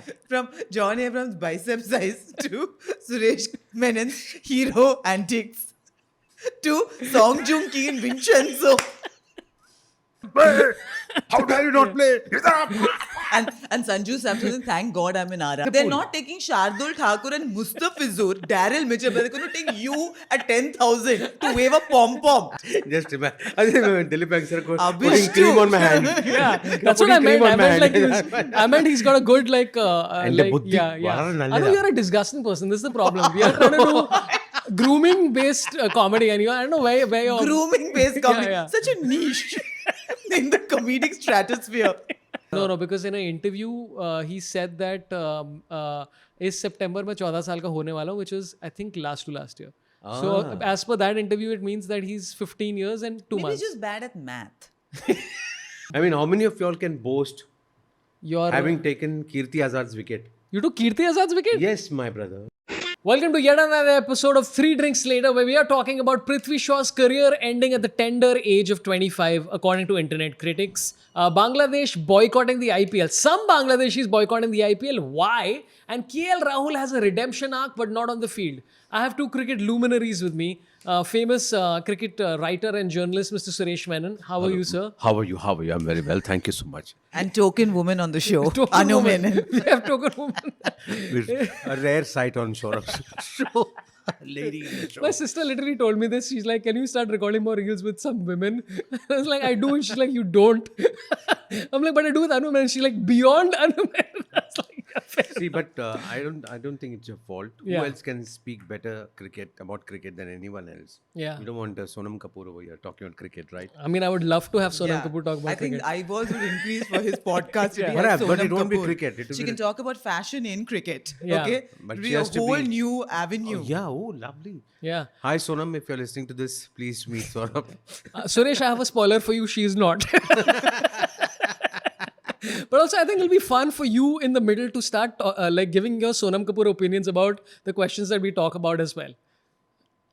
What? From John Abrams' bicep size to Suresh Menon's hero antics to Song Joong Ki and Vincenzo. How dare you not play? And Sanju Samson, thank God I'm in Ara. They're not taking Shardul Thakur and Mustafizur, Daryl Mitchell, but they're going to take you at 10,000 to wave a pom-pom. Just imagine. I think Dilip Banksar putting Abhish cream too. on my hand. Yeah, that's what I meant. I meant he's got a good like buddhi. yeah. Vaara I know you're a disgusting person. This is the problem. We are trying to do grooming based comedy, and I don't know where you're Grooming-based comedy. Yeah. Such a niche in the comedic stratosphere. No, because in an interview, he said that इस September में 14 साल का होने वाला हूँ, which is I think last to last year. So as per that interview, it means that he's 15 years and 2 Maybe months. he's just bad at math. I mean, how many of y'all can boast You're having taken Kirti Azad's wicket? You took Kirti Azad's wicket? Yes, my brother. Welcome to yet another episode of 3 Drinks Later, where we are talking about Prithvi Shaw's career ending at the tender age of 25, according to internet critics. Bangladesh boycotting the IPL. Some Bangladeshis boycotting the IPL. Why? And KL Rahul has a redemption arc, but not on the field. I have 2 cricket luminaries with me. Famous cricket writer and journalist, Mr. Suresh Menon. How are you, sir? How are you? I'm very well. Thank you so much. And token woman on the show, Token Anu woman. Menon. We have token woman. A rare sight on Saurav's show. Lady in the show. My sister literally told me this. She's like, can you start recording more reels with some women? I was like, I do. And she's like, you don't. I'm like, but I do with Anu Menon. She's like, beyond Anu Menon. I was like, yeah, fair. See, but I don't think it's your fault. Yeah. Who else can speak better about cricket than anyone else? Yeah. You don't want Sonam Kapoor over here talking about cricket, right? I mean, I would love to have Sonam Yeah. Kapoor talk about I think cricket. eyeballs would increase for his podcast. If he Perhaps, has but Sonam it won't be Kapoor. cricket. It will She be can talk about fashion in cricket. Yeah. Okay? But It'll she be a has to whole be- new avenue. Yeah, lovely. Yeah. Hi Sonam, if you're listening to this, please meet Saurabh. Suresh, I have a spoiler for you. She's not. But also, I think it'll be fun for you in the middle to start like giving your Sonam Kapoor opinions about the questions that we talk about as well.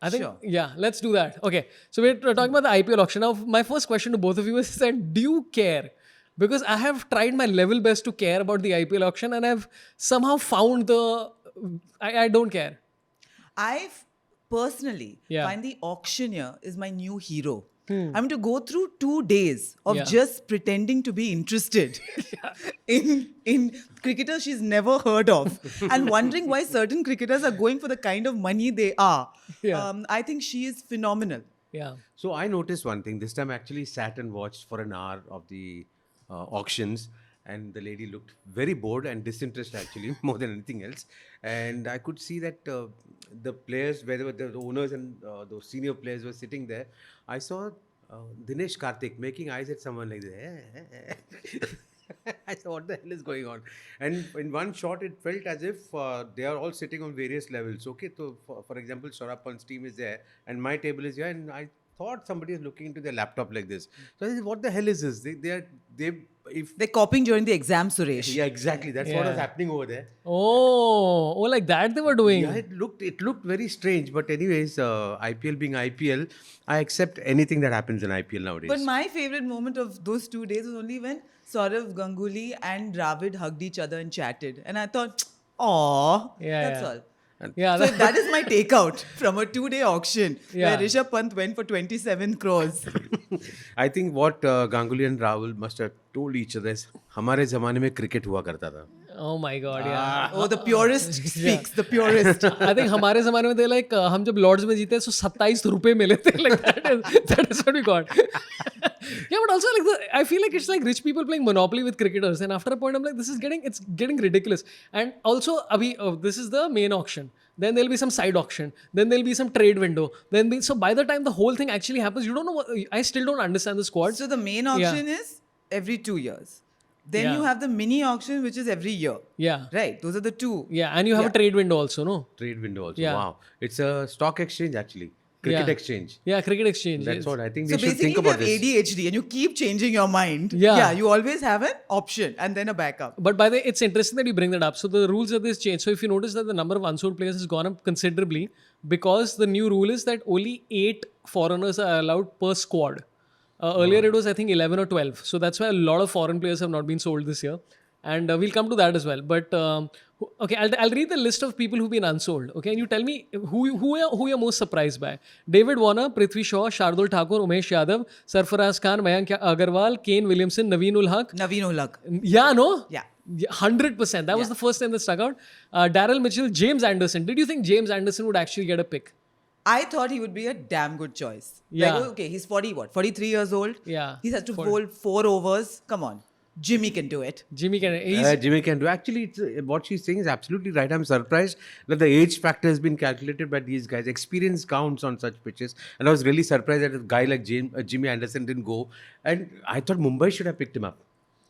I think, Sure. yeah, let's do that. Okay, so we're talking about the IPL auction. Now, my first question to both of you is that do you care? Because I have tried my level best to care about the IPL auction and I've somehow found I don't care. I personally Yeah. find the auctioneer is my new hero. I'm to go through 2 days of Yeah. just pretending to be interested in cricketers she's never heard of and wondering why certain cricketers are going for the kind of money they are. Yeah. I think she is phenomenal. Yeah. So I noticed one thing. This time I actually sat and watched for an hour of the auctions, and the lady looked very bored and disinterested actually, more than anything else. And I could see that the players, whether the owners and those senior players were sitting there. I saw Dinesh Karthik making eyes at someone like that. I said, what the hell is going on? And in one shot, it felt as if they are all sitting on various levels. Okay, so for example, Saurabh's team is there and my table is here, and I thought somebody is looking into their laptop like this. So I said, what the hell is this? They're copying during the exam, Suresh. Yeah, exactly. That's what Yeah. was happening over there. Oh, like that they were doing. Yeah, it looked very strange. But anyways, IPL being IPL, I accept anything that happens in IPL nowadays. But my favorite moment of those 2 days was only when Saurav Ganguly and Dravid hugged each other and chatted. And I thought, aw, Yeah, that's yeah. all. Yeah, So that is my takeout from a 2-day auction Yeah. where Rishabh Pant went for 27 crores. I think what Ganguly and Rahul must have told each other is, हमारे ज़माने में cricket हुआ करता था. Oh my God, yeah. Oh, the purist speaks, the purist. I think हमारे ज़माने में they like हम जब Lords में जीते so 27 रुपए मिले थे. Like that is what we got. Yeah, but also like I feel like it's like rich people playing Monopoly with cricketers, and after a point I'm like, it's getting ridiculous. And also, this is the main auction. Then there'll be some side auction. Then there'll be some trade window. So by the time the whole thing actually happens, you don't know I still don't understand the squads. So the main auction is every 2 years. Then Yeah. you have the mini auction, which is every year. Yeah. Right? Those are the two. Yeah, and you have a trade window also, no? Trade window also. Yeah. Wow. It's a stock exchange actually. Cricket Yeah. exchange. Yeah, cricket exchange. That's yes. what I think So they should basically, think you about have this. ADHD and you keep changing your mind. Yeah. You always have an option and then a backup. But by the way, it's interesting that you bring that up. So the rules of this change. So if you notice that the number of unsold players has gone up considerably because the new rule is that only 8 foreigners are allowed per squad. Earlier it was I think 11 or 12. So that's why a lot of foreign players have not been sold this year. and we'll come to that as well. But okay, I'll read the list of people who've been unsold. Okay, and you tell me who you're most surprised by. David Warner, Prithvi Shaw, Shardul Thakur, Umesh Yadav, Sarfaraz Khan, Mayank Agarwal, Kane Williamson, Naveen ul Haq. Naveen ul Haq. Yeah, no? Yeah. 100%. That was the first time that stuck out. Daryl Mitchell, James Anderson. Did you think James Anderson would actually get a pick? I thought he would be a damn good choice. Yeah. Like, okay, he's 43 years old. Yeah. He has to bowl 4 overs. Come on. Jimmy can do it. Jimmy can. Jimmy can do. Actually, what she's saying is absolutely right. I'm surprised that the age factor has been calculated by these guys. Experience counts on such pitches. And I was really surprised that a guy like Jimmy Anderson didn't go. And I thought Mumbai should have picked him up.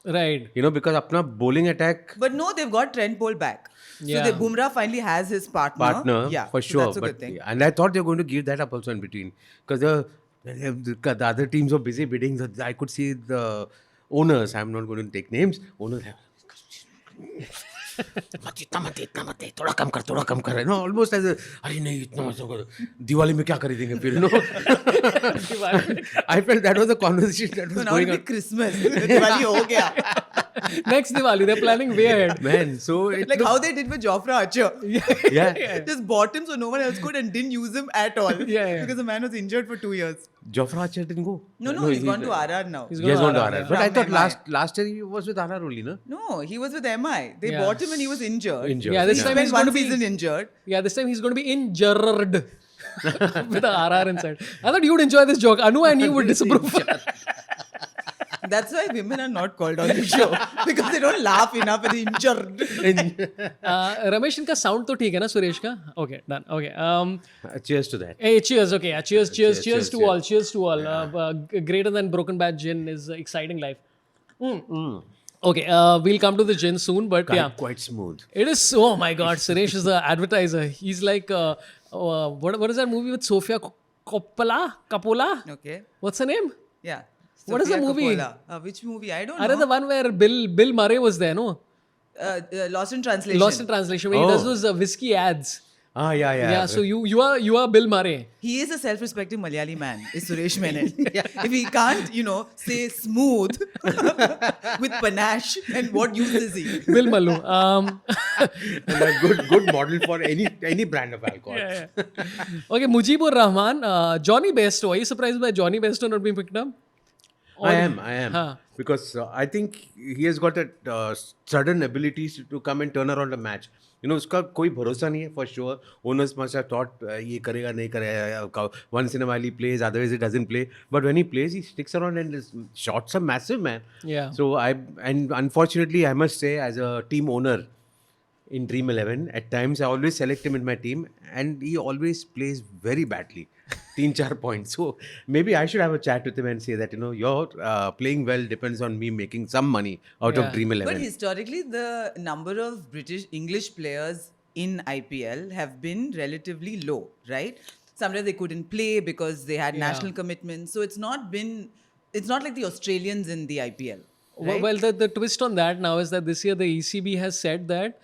Right. You know, because apna bowling attack. But no, they've got Trent Bolt back. Yeah. So Bumrah finally has his partner. Yeah, for so sure. that's a good thing. And I thought they were going to give that up also in between. Because the other teams were busy bidding. So I could see the owners, I'm not going to take names, owners have इतना मत थोड़ा कम कर you know, almost as a अरे नहीं इतना मत करो दिवाली में क्या खरीदेंगे फिर you know I felt that was a conversation that was going on. Christmas Diwali ho gaya. Next Diwali, they're planning way ahead. Man, so it like how they did with Jofra Archer. Yeah. Just bought him so no one else could and didn't use him at all. Yeah. Because the man was injured for 2 years. Jofra Archer didn't go. No, he's gone to RR now. He's He has gone to RR. yeah. But I From thought last year he was with RR only, no? No, he was with MI. They Yeah. bought him and he was injured. Yeah, this He time spent he's going one to be season injured. Yeah, this time he's going to be injured with a RR inside. I thought you'd enjoy this joke. Anu and you would disapprove. That's why women are not called on the show because they don't laugh enough at the injured. Ramesh इनका sound तो ठीक है ना सुरेश का? Okay, done. Okay. Cheers to that. Hey, cheers. Okay, yeah, cheers to cheers. all. Cheers to all. Greater than broken bad gin is exciting life. Okay, we'll come to the gin soon, but yeah, Quite smooth. it is. Oh my God, Suresh is the advertiser. He's like, what is that movie with Sofia Coppola? Okay. What's her name? Yeah. What is the Sofia movie? Coppola. Which movie? I don't Are know. the one where Bill Murray was there, no? Lost in Translation. Lost in Translation, where he does those whiskey ads. Ah, yeah. Yeah, so you are Bill Murray. He is a self-respecting Malayali man, is Suresh Menon. If he can't, say smooth with panache, then what use is he? Bill Mallu. And a good model for any brand of alcohol. Yeah. Okay, Mujibur Rahman, Johnny Bairstow. Are you surprised by Johnny Bairstow not being picked up? I am. Huh. Because I think he has got that sudden abilities to come and turn around a match. उसका कोई भरोसा नहीं है for sure. Owners must have thought ये करेगा नहीं करेगा. Once in a while he plays, otherwise he doesn't play. But when he plays, he sticks around and his shots are massive, man. Yeah. So unfortunately I must say, as a team owner in Dream 11, at times I always select him in my team, and he always plays very badly. 3-4 points. So maybe I should have a chat with him and say that your playing well depends on me making some money out of Dream 11. But historically, the number of English players in IPL have been relatively low, right? Sometimes they couldn't play because they had national commitments. So it's not like the Australians in the IPL. Right? Well, the twist on that now is that this year the ECB has said that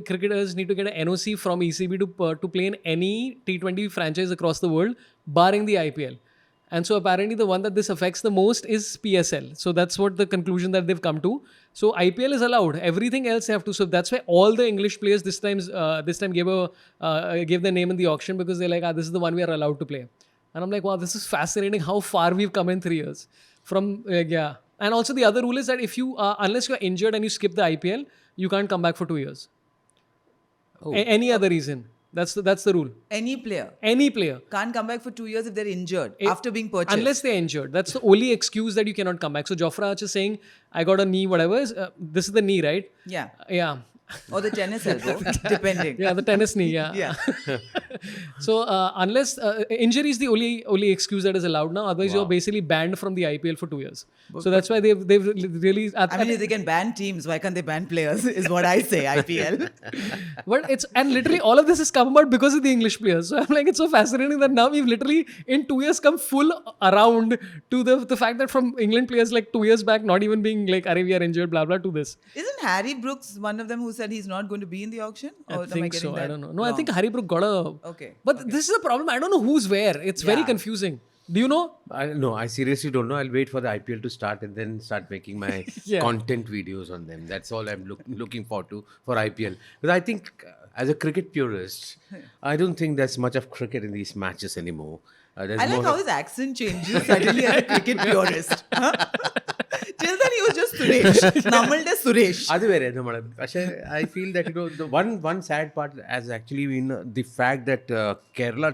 cricketers need to get an NOC from ECB to play in any T20 franchise across the world, barring the IPL. And so apparently the one that this affects the most is PSL. So that's what the conclusion that they've come to. So IPL is allowed. Everything else they have to. So that's why all the English players this time gave their name in the auction, because they're like, this is the one we are allowed to play. And I'm like, wow, this is fascinating how far we've come in 3 years. And also the other rule is that if you unless you're injured and you skip the IPL, you can't come back for 2 years. Any other reason. That's the rule. Any player Can't come back for 2 years if they're injured after being purchased. Unless they're injured. That's the only excuse that you cannot come back. So Jofra Archer saying, I got a knee, whatever. This is the knee, right? Yeah. Yeah. Or the tennis elbow, depending. Yeah, the tennis knee, yeah. So unless injury is the only excuse that is allowed now. Otherwise, you're basically banned from the IPL for 2 years. So that's why they've really. If they can ban teams, why can't they ban players? Is what I say. IPL. But and literally all of this has come about because of the English players. So I'm like, it's so fascinating that now we've literally in 2 years come full around to the fact that from England players like 2 years back not even being like, we are injured, blah blah, to this. Isn't Harry Brooks one of them who said he's not going to be in the auction? Or I think so. I don't know. No, wrong? I think Harry Brook got a. Okay. But this is a problem. I don't know who's where. It's very confusing. Do you know? No, I seriously don't know. I'll wait for the IPL to start and then start making my Yeah. content videos on them. That's all I'm looking forward to for IPL. Because I think, as a cricket purist, I don't think there's much of cricket in these matches anymore. There's I like more how of- his accent changes suddenly as a cricket purist. Huh? Till then he was just Suresh. Namalde Suresh. അത് വരെ നമ്മൾ പക്ഷേ I feel that the one sad part has actually been the fact that Kerala,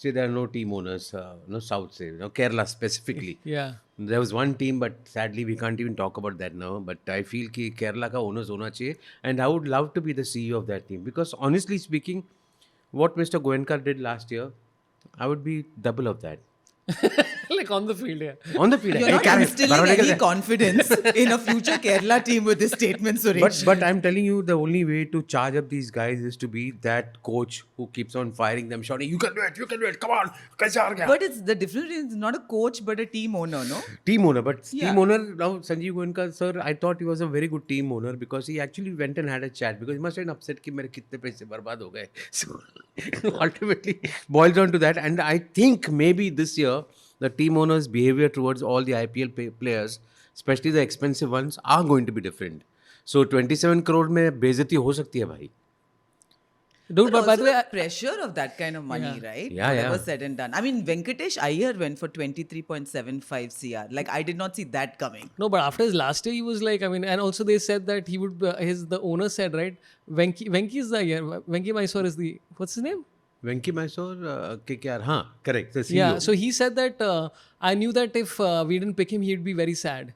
say there are no team owners, no South, say Kerala specifically. Yeah. There was one team, but sadly we can't even talk about that now. But I feel कि Kerala का owners होना चाहिए, and I would love to be the CEO of that team, because honestly speaking, what Mr. Gwwaandu did last year, I would be double of that. Like on the field, yeah. On the field. You're Hey, not Karen, instilling Baroda any ka- confidence in a future Kerala team with this statement, Suresh. But I'm telling you, the only way to charge up these guys is to be that coach who keeps on firing them, shouting, "You can do it, come on, kaise haar gaya?" But it's the difference is not a coach but a team owner, no? Team owner, but Yeah. team owner now, Sanjeev Goenka sir, I thought he was a very good team owner because he actually went and had a chat, because he must have been upset कि मेरे कितने पैसे बर्बाद हो गए. So ultimately boils down to that, and I think maybe this year the team owners' behavior towards all the IPL players, especially the expensive ones, are going to be different. So 27 crore में बेइज्जती हो सकती है भाई. Dude, but by also the way, the pressure of that kind of money, right? Yeah, Whatever yeah. said and done. I mean, Venkatesh Iyer went for 23.75 CR. Like, I did not see that coming. no, but after his last year, he was like, I mean, and also they said that he would, the owner said, right? Venki is the, Venki Mysore is the, what's his name? Venki Mysore, KKR, huh? Correct. The CEO. Yeah, so he said that I knew that if we didn't pick him, he'd be very sad.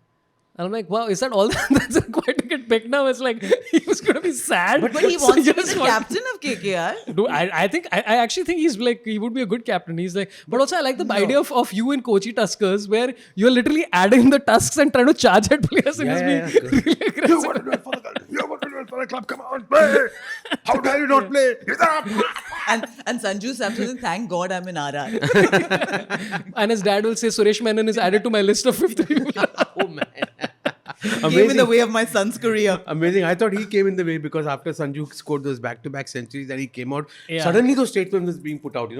And I'm like, wow, is that all that's required to get picked now? It's like, he was going to be sad. But he So wants to be just the want- captain of KKR. Dude, I think, I actually think he's like, he would be a good captain. He's like, but also I like the idea of you in Kochi Tuskers, where you're literally adding the tusks and trying to charge at players and Yeah, just yeah, being really aggressive. You want to do it for the club. You want to do it for the club. Come on, play. How dare you not play? Get up. And Sanju Samson, thank God I'm in RR. And his dad will say, Suresh Menon is added to my list of 50 people. Oh man. Came in the way of my son's career. Amazing. I thought he came in the way because after Sanju scored those back-to-back centuries and he came out, Yeah. suddenly those statements was being put out,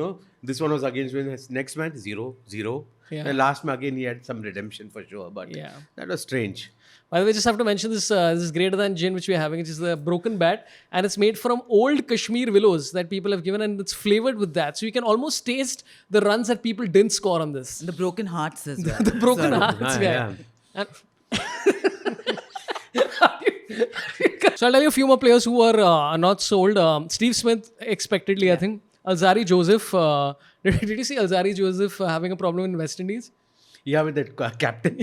This one was against his next match, 0-0. Yeah. And last match again he had some redemption for sure. But Yeah. that was strange. By the way, just have to mention this. This is greater than gin, which we are having, which is the broken bat, and it's made from old Kashmir willows that people have given, and it's flavored with that. So you can almost taste the runs that people didn't score on this. The broken hearts as well. The broken hearts, Ah, yeah. yeah. And so I'll tell you a few more players who are not sold. Steve Smith, expectedly, I think. Alzari Joseph. Did you see Alzari Joseph having a problem in West Indies? Yeah, with that captain.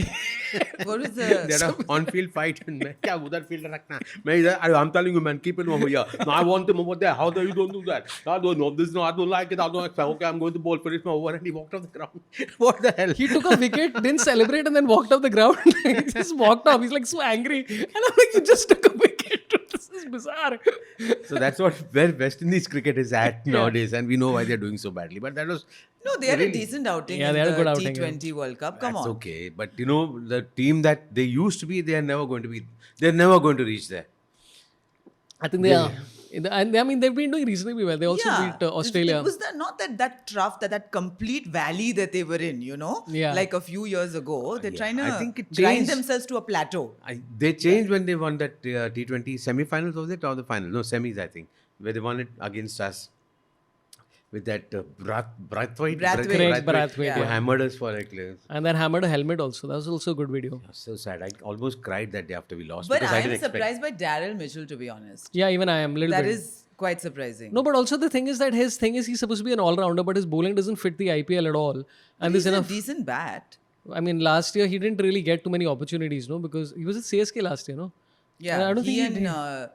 What was They the... had an on-field fight. And मैं क्या उधर field रखना? मैं इधर, I'm telling you, man, keep it over here. No, I want him over there. How do you don't do that? I don't know this. No, I don't like it. I don't like it. Okay, I'm going to bowl. Finish my over, and he walked off the ground. What the hell? He took a wicket, didn't celebrate, and then walked off the ground. He just walked off. He's like so angry. And I'm like, you just took a wicket. This is bizarre. So that's where West Indies cricket is at nowadays, and we know why they're doing so badly. But that was No, they had a decent outing Yeah, in they had a the good outing, T20 World Cup. Come that's on. okay. But the team that they used to be, they're never going to be. They're never going to reach there. I think they are. And I mean, they've been doing reasonably well. They also beat Australia. It was not that trough, that complete valley that they were in, Yeah. like a few years ago. They're trying to I think it grind changed. themselves to a plateau. They changed when they won that T20 semi-finals, was it, or the final? No, semis, I think, where they won it against us with that Brathwaite. Correct, Brathwaite, Who yeah. hammered us for like. And then hammered a helmet also. That was also a good video. So sad. I almost cried that day after we lost. But because I I am didn't expect. surprised by Daryl Mitchell, to be honest. Yeah, even I am. Little That bit. is quite surprising. No, but also the thing is that his thing is he's supposed to be an all-rounder, but his bowling doesn't fit the IPL at all. And He's there's a enough. decent bat. I mean, last year he didn't really get too many opportunities, no, because he was at CSK last year, no. Yeah, I don't he think he and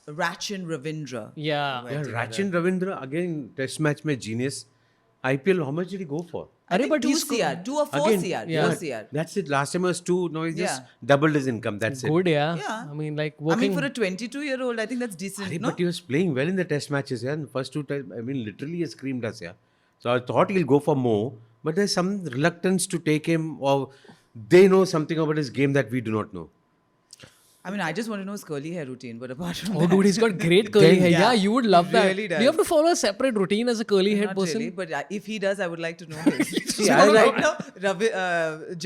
Rachin Ravindra. Yeah. Yeah, Rachin Ravindra again test match में genius. IPL, how much did he go for? I think but 2 he's CR, 2 or 4 Again, CR, yeah. 4 CR. That's it. Last time was 2. Now he's just Yeah. doubled his income. That's it. Good, yeah. Yeah. I mean, like I working. mean, for a 22-year-old, I think that's decent, Arey, no? but he was playing well in the test matches. Yeah, in the first 2 times, I mean, literally he screamed us. Yeah, so I thought he'll go for more, but there's some reluctance to take him, or they know something about his game that we do not know. I mean, I just want to know his curly hair routine, but apart from Oh, that, dude, he's got great curly hair. Yeah, you would love he that. really Do you have to does. follow a separate routine as a curly haired Not person? really, but if he does, I would like to know his. Yeah, Right now,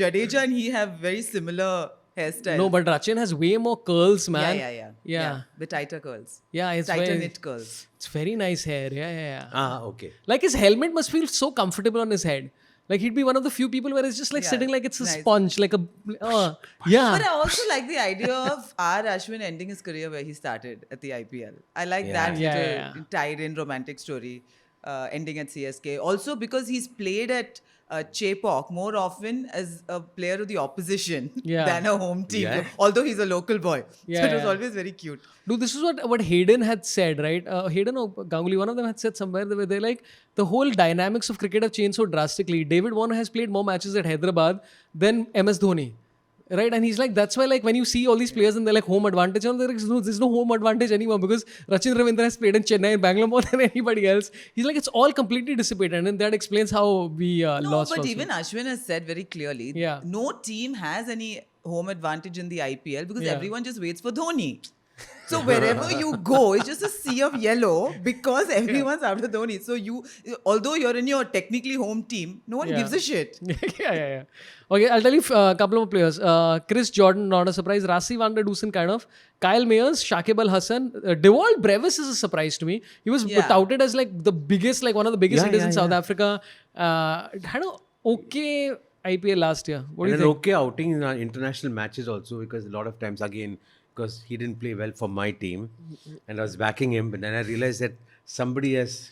Jadeja and he have very similar hairstyles. No, but Rachin has way more curls, man. Yeah. The tighter curls. Yeah, it's Tighter very, knit curls. It's very nice hair. Yeah. Ah, okay. Like his helmet must feel so comfortable on his head. Like he'd be one of the few people where it's just like Yeah, sitting like it's a nice. sponge, like a yeah. But I also like the idea of R. Ashwin ending his career where he started at the IPL. I like that Yeah. tied in romantic story ending at CSK. Also because he's played at Chepauk more often as a player of the opposition than a home team. Yeah. Although he's a local boy. So it was Yeah. always very cute. Dude, this is what Hayden had said, right? Hayden or Ganguly, one of them had said somewhere where they're like, the whole dynamics of cricket have changed so drastically. David Warner has played more matches at Hyderabad than MS Dhoni. Right? And he's like, that's why like when you see all these players and they're like home advantage, and there's no home advantage anymore because Rachin Ravindra has played in Chennai and Bangalore more than anybody else. He's like, it's all completely dissipated. And that explains how we No, lost but also. even Ashwin has said very clearly, no team has any home advantage in the IPL because everyone just waits for Dhoni. So wherever you go, it's just a sea of yellow because everyone's after Dhoni. So although you're in your technically home team, no one gives a shit. yeah. Okay, I'll tell you a couple of players. Chris Jordan, not a surprise. Rasi van der Dusen, kind of. Kyle Mayers, Shakib Al Hassan. Dewald Brewis is a surprise to me. He was touted as like the biggest, like one of the biggest hitters in South Africa. Had an okay IPL last year. What do you And think? an okay outing in our international matches also, because a lot of times, again, because he didn't play well for my team and I was backing him, but then I realized that somebody has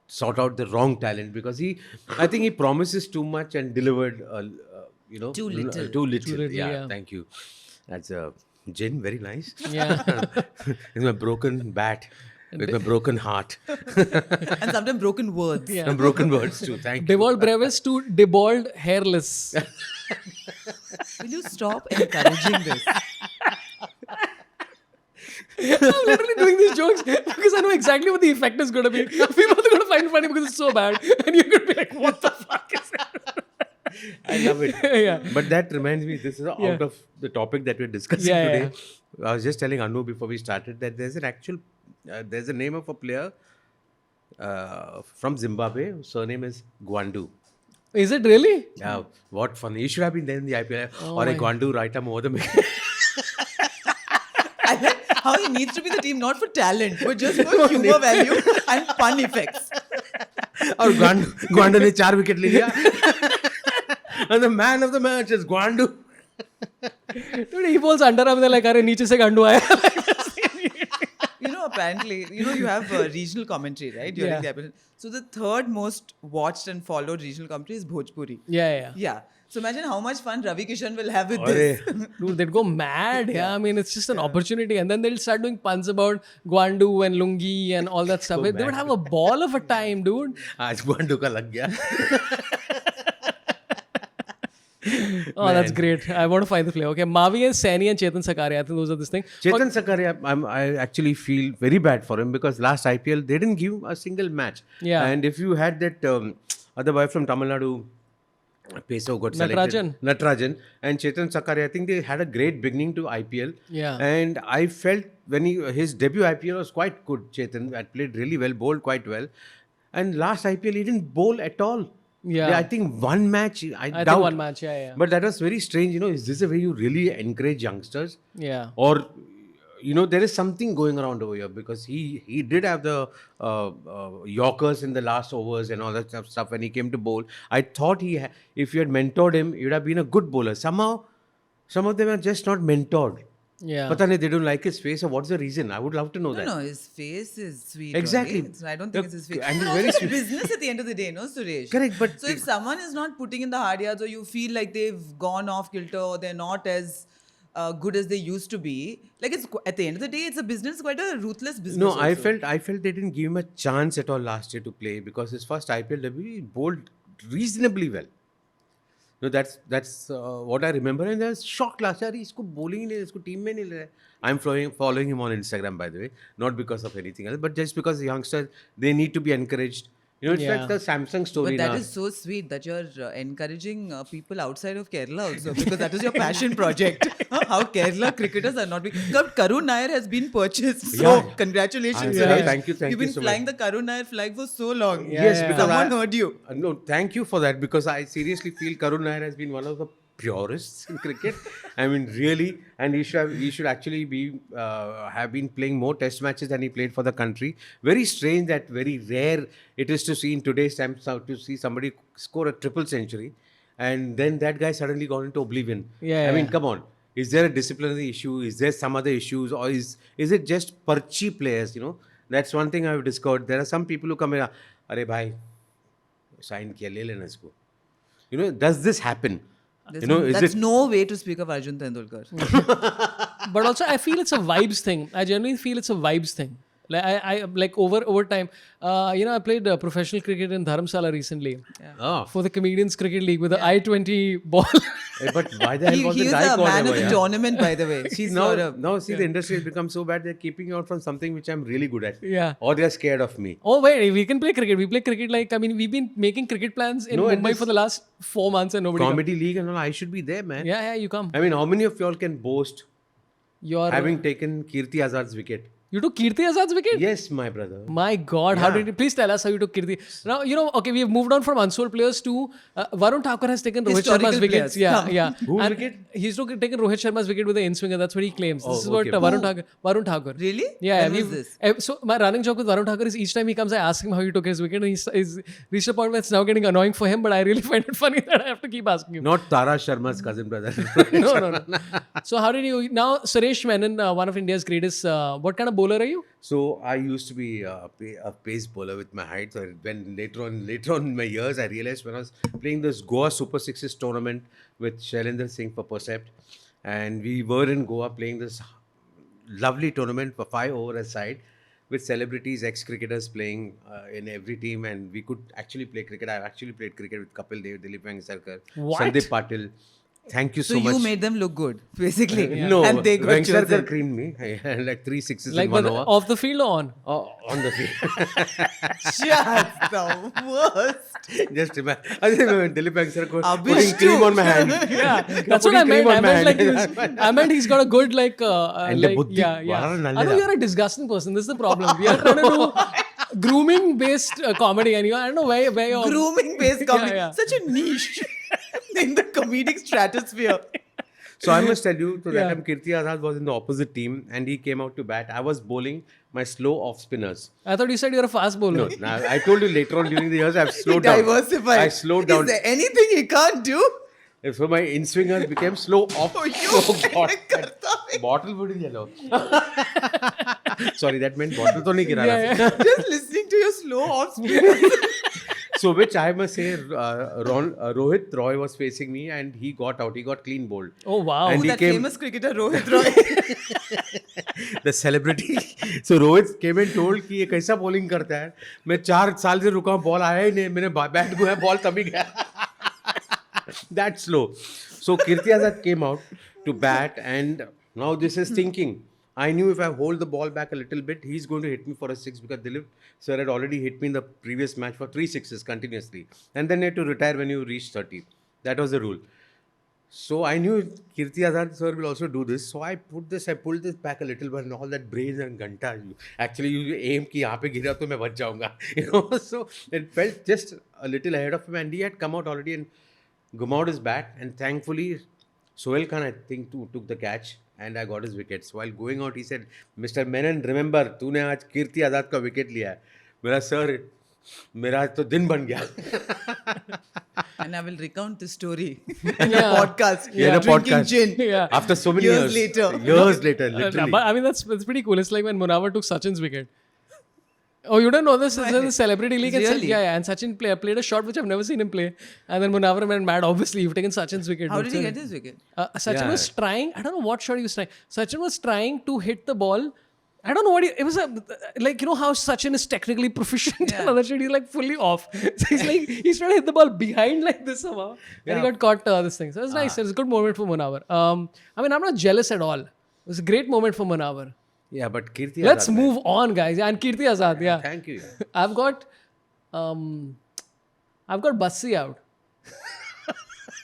sought out the wrong talent, because I think he promises too much and delivered, Too little. Too little. yeah. Thank you. That's a gin, very nice. Yeah. It's my broken bat with my broken heart. And sometimes broken words. Yeah. And broken words too. Thank you. Dewald Brewis to Debald Hairless. Will you stop encouraging this? I'm literally doing these jokes because I know exactly what the effect is going to be. People are going to find it funny because it's so bad. And you're going to be like, what the fuck is that? I love it. Yeah. But that reminds me, this is out of the topic that we're discussing today. I was just telling Anu before we started that there's an actual, there's a name of a player from Zimbabwe. Surname is Gwandu. Is it really? Yeah, what fun. He should have been there in the IPL. Or a Gwandu right arm over the I like how he needs to be the team not for talent, but just for humor value and pun effects. और ग्वांडू ने 4 wicket ले लिया. And the man of the match is Gwandu. Dude, he falls under him. They're like, अरे नीचे से गांडू आया. Apparently, you have regional commentary, right? During the IPL. So the third most watched and followed regional commentary is Bhojpuri. Yeah. So imagine how much fun Ravi Kishan will have with this. Dude, they'd go mad. Yeah, I mean, it's just an opportunity. And then they'll start doing puns about Gwandu and Lungi and all that stuff. They would have a ball of a time, dude. आज Gwandu का लग गया. Oh, that's great. I want to find the player. Okay, Mavi and Saini and Chetan Sakariya. I think those are this thing. Chetan Sakariya, I actually feel very bad for him because last IPL they didn't give him a single match. Yeah. And if you had that other boy from Tamil Nadu, Peso got selected. Natarajan. And Chetan Sakariya, I think they had a great beginning to IPL. Yeah. And I felt when his debut IPL was quite good. Chetan had played really well, bowled quite well. And last IPL he didn't bowl at all. Yeah. I think one match, I doubt. think one match, yeah. But that was very strange. Is this a way you really encourage youngsters? Yeah. Or, there is something going around over here because he did have the Yorkers in the last overs and all that stuff when he came to bowl. I thought if you had mentored him, he would have been a good bowler. Somehow, some of them are just not mentored. Yeah. Pata nahi, they don't like his face, or what's the reason? I would love to know that. No, his face is sweet. Exactly. Only. I don't think it's his face. And And it's very also sweet. business at the end of the day, no, Suresh? Correct, but so if someone is not putting in the hard yards, or you feel like they've gone off kilter, or they're not as good as they used to be, like it's at the end of the day, it's a business, quite a ruthless business. No, also. I felt they didn't give him a chance at all last year to play because his first IPL debut he bowled reasonably well. No, that's what I remember, and I was shocked last year. Isko bowling ही नहीं, इसको team में नहीं ले रहा है. I'm following him on Instagram, by the way, not because of anything else, but just because the youngsters, they need to be encouraged. You know, it's Yeah. like the Samsung story. But that now. is so sweet that you're encouraging people outside of Kerala also, because that is your passion project. How Kerala cricketers are not being. Karun Nair has been purchased. So Yeah. congratulations, Yeah. Suresh. Thank you You've been so flying much. the Karun Nair flag for so long. Yes, yeah. because Someone heard you. No, thank you for that, because I seriously feel Karun Nair has been one of the purists in cricket. I mean, really, and he should actually be have been playing more Test matches than he played for the country. Very strange that very rare it is to see in today's time to see somebody score a triple century, and then that guy suddenly got into oblivion. Yeah, I mean, yeah. come on. Is there a disciplinary issue? Is there some other issues, or is it just perchy players? You know, that's one thing I've discovered. There are some people who come in, "Arey bhai, sign kiya, le lena isko." You know, does this happen? You know, is That's it? no way to speak of Arjun Tendulkar. But also, I feel it's a vibes thing. I genuinely feel it's a vibes thing. Like I like over time. I played professional cricket in Dharamsala recently Oh, for the Comedians Cricket League with the I-20 ball. but why the hell He was the is guy a called man ever, of the yeah? tournament, by the way. See, now, see, the industry has become so bad, they're keeping me out from something which I'm really good at. Yeah. Or they're scared of me. Oh wait, we can play cricket. We play cricket we've been making cricket plans in No, at Mumbai this for the last 4 months and nobody. Comedy league and all, I should be there, man. Yeah, yeah, you come. I mean, how many of y'all can boast You're having taken Kirti Azad's wicket? you took Kirti Azad's wicket? Yes, my brother. My God, how Yeah. did you please tell us how you took Kirti? Now, okay, we've moved on from Unsold players to Varun Thakur has taken Rohit Historical Sharma's wickets. players. Yeah, Come. yeah. Whose And wicket? He's taken Rohit Sharma's wicket with the in-swinger. That's what he claims. This Oh, is what okay. Varun Thakur. Really? Yeah, When was we've- this? So my running joke with Varun Thakur is each time he comes, I ask him how he took his wicket, and he's reached a point where it's now getting annoying for him. But I really find it funny that I have to keep asking him. Not Tara Sharma's cousin brother. No. So how did you now? Suresh Menon, one of India's greatest. What kind of bowler are you? So I used to be a pace bowler with my height. So when later on in my years, I realized when I was playing this Goa Super Sixes tournament with Shailendra Singh for Percept, and we were in Goa playing this lovely tournament for 5 over a side with celebrities, ex-cricketers playing in every team, and we could actually play cricket. I've actually played cricket with Kapil Dev, Dilip Venkatesarkar, What? Sandeep Patil. Thank you so So much. you made them look good, basically. No, And they got Venkatesarkar chosen. creamed me. I had like 3 sixes Like in 1 whether over. off the field or on? On the field. Just the worst. Just imagine. I remember Dilip Venkatesarkar Abhish putting cream too. on my hand. Yeah, that's what I Putting meant. cream I on my meant like hand. I meant he's got a good like And like buddhi yeah. bada I nalle know da. you're a disgusting person. This is the problem. We are trying to do grooming based comedy, and I don't know where you're Grooming based comedy. yeah. Such a niche in the comedic stratosphere. So I must tell you, so Yeah. that time Kirti Azad was in the opposite team and he came out to bat. I was bowling my slow off spinners. I thought you said you're a fast bowler. No, now, I told you later on during the years I've slowed down. Diversified. I slowed down. Is there anything he can't do? So my in-swingers became slow off. Oh, you God. karta hai. Bottle would yellow. Sorry, that meant bottle to nahi gira Yeah, raha. yeah. Just listening to your slow off spin. So which I must say, Rohit Roy was facing me and he got out. He got clean bowled. Oh wow. And he That came- famous cricketer Rohit Roy. The celebrity. So Rohit came and told कि ये कैसा bowling करता है. मैं 4 साल से रुका हूँ, ball आया ही नहीं. मैंने bat को है, ball तभी गया. That slow. So Kirti Azad came out to bat and now this is thinking. I knew if I hold the ball back a little bit, he's going to hit me for a 6 because Dilip sir had already hit me in the previous match for 3 sixes continuously. And then he had to retire when you reach 30. That was the rule. So I knew Kirti Azad sir will also do this. So I pulled this back a little bit and all that brains and ganta. Actually, you aim ki yahan pe gira to main bach jaunga. You know, so it felt just a little ahead of him and he had come out already and Gwwaandu his bat and thankfully Sohail Khan I think took the catch and I got his wickets. While going out he said, Mr. Menon, remember तूने आज कीर्ति आजाद का wicket लिया है. मेरा sir मेरा आज तो दिन बन गया. And I will recount the story in Yeah. a podcast. Yeah, in a Drinking podcast. gin. Yeah. After so many Years years. later. Years later, literally. But I mean that's pretty cool. It's like when Munawar took Sachin's wicket. Oh, you don't know this? It's in the celebrity league. And Really? yeah, and Sachin played a shot which I've never seen him play. And then Munawar went mad. Obviously, you've taken Sachin's wicket. How did he get his wicket? Sachin Yeah. was trying. I don't know what shot he was trying. Sachin was trying to hit the ball. I don't know what it was. Like, you know how Sachin is technically proficient and other shit. He's like fully off. So he's trying to hit the ball behind like this somehow. And he got caught this thing. So it was nice. It was a good moment for Munawar. I mean, I'm not jealous at all. It was a great moment for Munawar. Yeah, but Kirti Let's Azad, move on, guys. And Kirti Azad, yeah. Thank you. I've got I've got Bassi out.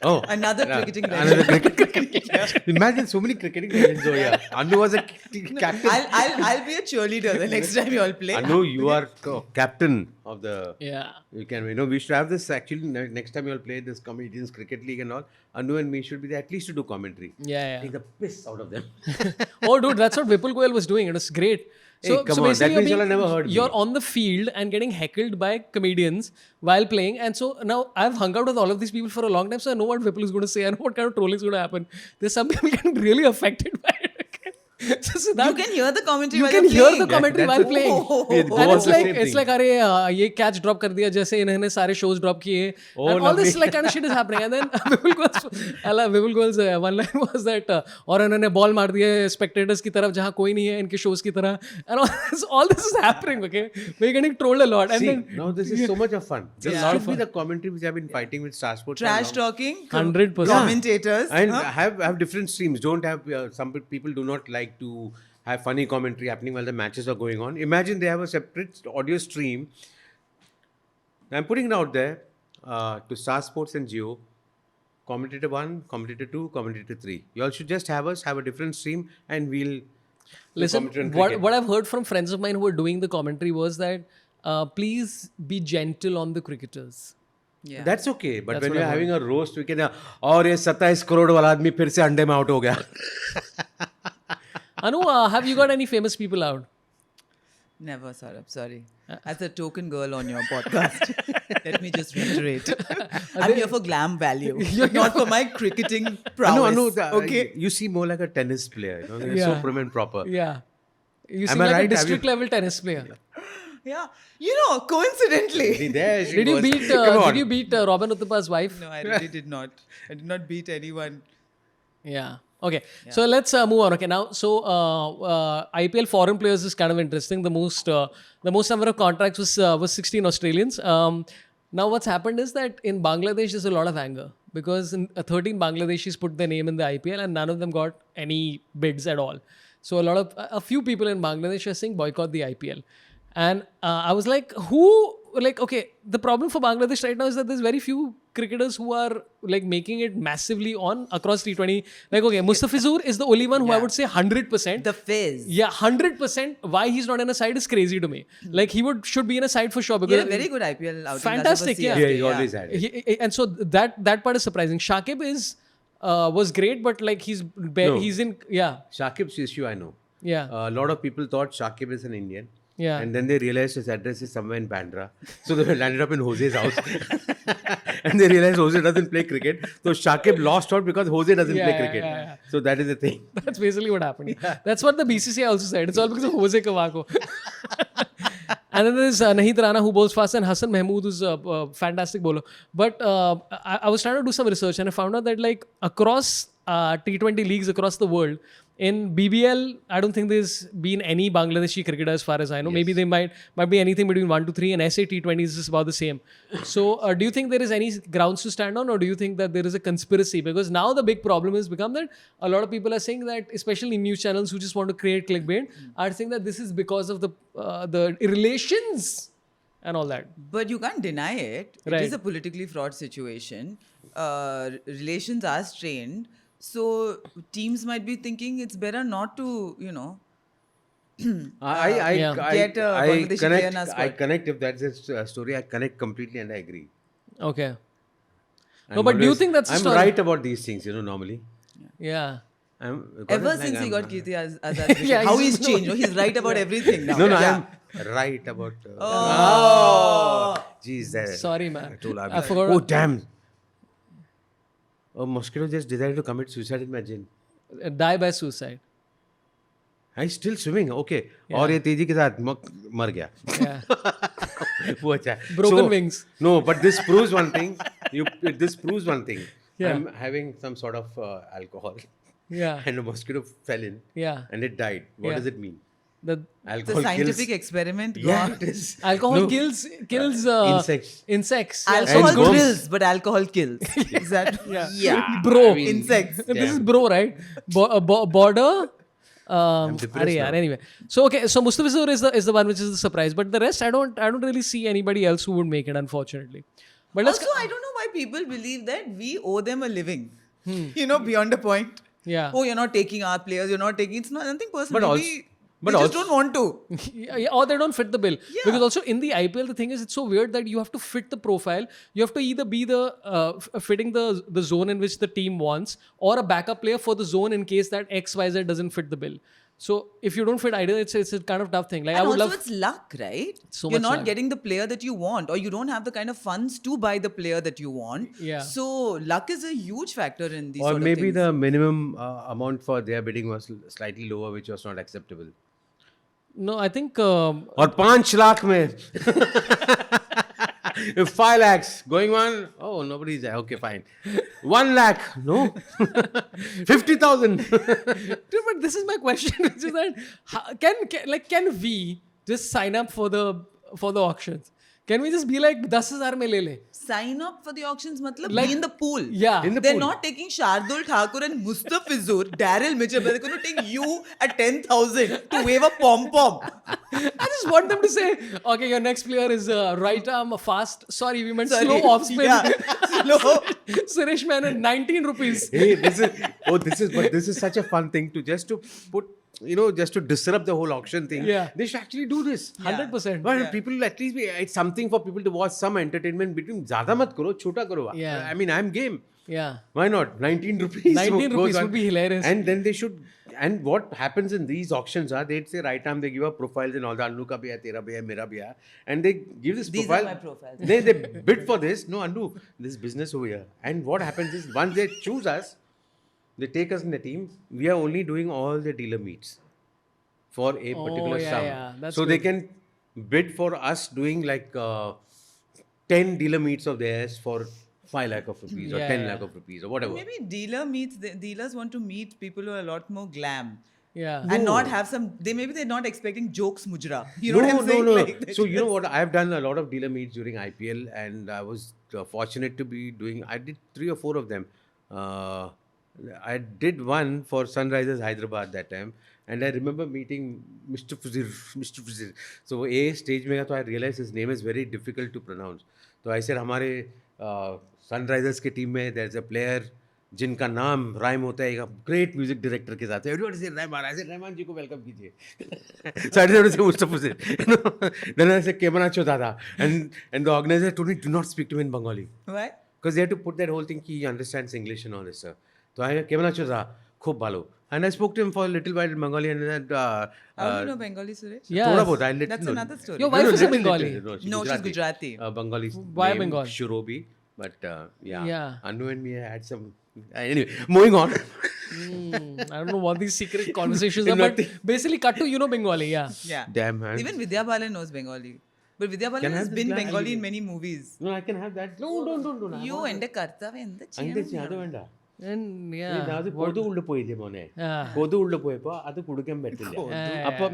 Oh, Another cricketing another legend. cricket. Imagine so many cricketing legends over here. Anu was a captain. I'll be a cheerleader the next time you all play. Anu, you are captain of the. Yeah. You can, we should have this actually next time you all play this comedians cricket league and all. Anu and me should be there at least to do commentary. Yeah. Take the piss out of them. Oh, dude, that's what Vipul Goyal was doing. It was great. Hey, come on, that basically means you all have never heard me. you're on the field and getting heckled by comedians while playing. And so now I've hung out with all of these people for a long time, so I know what Vipul is going to say. I know what kind of trolling is going to happen. There's some people getting really affected by it. So Siddharth, You can hear the commentary you while can you're hear playing. the commentary while playing. It And was the same it's thing. like अरे ये catch drop कर दिया जैसे इन्होंने सारे shows drop किए. Oh, And all this lovely. like kind of shit is happening. And then Vipul Goyal's one line was that और इन्होंने ball मार दिए spectators की तरफ जहाँ कोई नहीं है इनके shows की तरह. And all this is happening. Okay, we're getting trolled a lot. And See, then now this is so much of fun. This Yeah. should be the commentary which I've been fighting with Star Sports. for Trash long. talking. 100%. Commentators. And have different streams. Don't have some people do not like to have funny commentary happening while the matches are going on. Imagine they have a separate audio stream. I'm putting it out there to Star Sports and Geo. Commentator 1, Commentator 2, Commentator 3. You all should just have us have a different stream and we'll listen, commentary on cricket. what I've heard from friends of mine who were doing the commentary was that please be gentle on the cricketers. Yeah. That's okay. But That's when what you're I having a roast, we can और ये 27 करोड़ वाला आदमी फिर से अंडे में out हो गया. Anu, have you got any famous people out? Never, Saurabh. Sorry. As a token girl on your podcast, let me just reiterate. I'm here for glam value, not for my cricketing prowess. Okay. You seem more like a tennis player. You're Yeah. so prim and proper. Yeah. You seem Am I like right? a Have you- district level tennis player. Yeah. You know, coincidentally. There she Did you goes. beat Come on. did you beat Robin Uthappa's wife? No, I really did not. I did not beat anyone. Yeah. Okay. So let's move on. Okay. Now, so IPL foreign players is kind of interesting. The most number of contracts was 16 Australians. Now, what's happened is that in Bangladesh there's a lot of anger because 13 Bangladeshis put their name in the IPL and none of them got any bids at all. So a few people in Bangladesh are saying boycott the IPL. And I was like, okay, the problem for Bangladesh right now is that there's very few cricketers who are like making it massively on across T20. Like, okay, Mustafizur is the only one who I would say 100%. The fizz. Yeah, 100%. Why he's not in a side is crazy to me. Like, should be in a side for sure. He Because had a very good IPL outing. Fantastic, yeah. Yeah, he always had it. and so that part is surprising. Shakib was great, but like he's in Shakib's issue, I know. yeah. A lot of people thought Shakib is an Indian. Yeah. And then they realized his address is somewhere in Bandra. So they landed up in Jose's house. And they realized Jose doesn't play cricket. So Shakib lost out because Jose doesn't play cricket. yeah. So that is the thing. That's basically what happened. That's what the BCCI also said. It's all because of Jose Cavaco. And then there's Nahid Rana who bowls fast and Hassan Mahmood who's a fantastic bowler. But I was trying to do some research and I found out that like across T20 leagues across the world, in BBL, I don't think there's been any Bangladeshi cricketer as far as I know. Maybe they might be anything between 1 to 3 and SA T20 is just about the same. So do you think there is any grounds to stand on or do you think that there is a conspiracy? Because now the big problem has become that a lot of people are saying that, especially news channels who just want to create clickbait, are saying that this is because of the relations and all that. But you can't deny it. It Right. is a politically fraught situation. Relations are strained. So teams might be thinking it's better not to, I get a Bangladeshi player in our connect. I squad. connect if that's a story. I connect completely and I agree. Okay. I'm but do you always- think that's a I'm story? right about these things, normally. Yeah. Ever since he got Kirti Azad, Yeah, how he's he's changed. He's right about everything now. No, Yeah. I'm right about. Oh. Jeez, that. Sorry, man. I told I forgot. Oh, damn. A mosquito just decided to commit suicide in my gym. Die by suicide. He's still swimming. Okay. और ये तेजी के साथ मर गया. Yeah. वो अच्छा है. Broken wings. No, but this proves one thing. This proves one thing. Yeah. I'm having some sort of alcohol. Yeah. And a mosquito fell in. Yeah. And it died. What Yeah. does it mean? The It's a Alcohol scientific kills. experiment. Yeah, Go on. it is. alcohol No. kills Insects. Insects. Yeah, Alcohol And worms. thrills, but alcohol kills. Is that? Yeah. Yeah. Bro. Insects. This is bro, right? Border depressed yeah, now. anyway. So okay, so Mustafizur is the one which is the surprise, but the rest I don't really see anybody else who would make it, unfortunately. But let's Also, I don't know why people believe that we owe them a living. Beyond a point. Yeah. Oh, you're not taking our players. You're not taking. It's not nothing personal. But Maybe but they just also- don't want to. Yeah, or they don't fit the bill. Yeah. Because also in the IPL, the thing is, it's so weird that you have to fit the profile. You have to either be the fitting the zone in which the team wants, or a backup player for the zone in case that XYZ doesn't fit the bill. So if you don't fit either, it's a kind of tough thing. Like And I would also, love. it's luck, right? So You're much not luck. getting the player that you want, or you don't have the kind of funds to buy the player that you want. Yeah. So luck is a huge factor in these Or sort of maybe things. the minimum amount for their bidding was slightly lower, which was not acceptable. No, I think. Or 5 lakh mein. If 5 lakhs going on, oh, nobody's there. Okay, fine. 1 lakh, no. 50,000. Dude, but this is my question, which is that can we just sign up for the auctions? Can we just be like 10,000 mein le le? Sign up for the auctions, matlab Like- be in the pool. Yeah. In the They're pool. not taking Shardul Thakur and Mustafizur, Daryl Mitchell. They're going to take you at 10,000 to wave a pom-pom. I just want them to say, okay, your next player is right arm fast. Sorry, we meant Sorry. slow off spin. Yeah. Slow. Suresh Menon, 19 rupees. Hey, this is such a fun thing to put, just to disrupt the whole auction thing. Yeah. They should actually do this. 100%. But Yeah. people at least it's something for people to watch, some entertainment between. Zyada mat karo, chota karo. Yeah. I mean, I'm game. Yeah. Why not? 19 rupees. 19 goes rupees on. would be hilarious. And then they should. And what happens in these auctions are they'd say right arm, they give up profiles and all that. Annu ka bhi hai, tera bhi hai, mera bhi hai. And they give this These are profile. my profiles. They bid for this. No, Annu, this business over here. And what happens is once they choose us, they take us in the team. We are only doing all the dealer meets for a particular yeah, sum. yeah. That's So they good. can bid for us doing like 10 dealer meets of theirs for 5 lakh of rupees or Yeah, 10 yeah. lakh of rupees or whatever. Maybe dealers want to meet people who are a lot more glam. Yeah. And not have maybe they're not expecting jokes mujra. You know what I'm saying? No. Like, they So you know just- what? I've done a lot of dealer meets during IPL, and I was fortunate to be doing. I did 3 or 4 of them. I did one for Sunrisers Hyderabad that time, and I remember meeting Mr. Fuzir. So a stage में गया तो I realized his name is very difficult to pronounce. तो I said हमारे Sunrisers के team में there's a player जिनका नाम rhyme होता है एक ग्रेट म्यूजिक डायरेक्टर के साथ एवरीबॉडी से रहमान जी को वेलकम कीजिए साइड से मुस्तफा देन आई से केमनाचो दादा and the organiser told me do not speak to me in Bengali Why? because they had to put that whole thing he understands English and all this stuff so I केमनाचो दादा खूब भालो and I spoke to him for a little while in Bengali and then How do you know Bengali, Suresh? Yeah. थोड़ा बहुत I let That's no, another story. Your wife is a little, Bengali. little, No, she's Gujarati. Bengali. Why name, Bengal? Shurobi. But yeah. Yeah. Anu and me had some. Anyway, moving on. I don't know what these secret conversations are, but basically cut to Bengali, yeah. Yeah. Damn, man. Even Vidya Balan knows Bengali. But Vidya Balan Can I has have been this glass? Bengali in many movies. No, I can have that. No, don't. You ende kartave ende Ande chiyadu venda. And yeah. അത് കൊതു ഉള്ളു പോയില്ലേ മോനെ Ah. കൊതു ഉള്ളു പോയപ്പോ അത് കുടിക്കാൻ പറ്റില്ല അപ്പം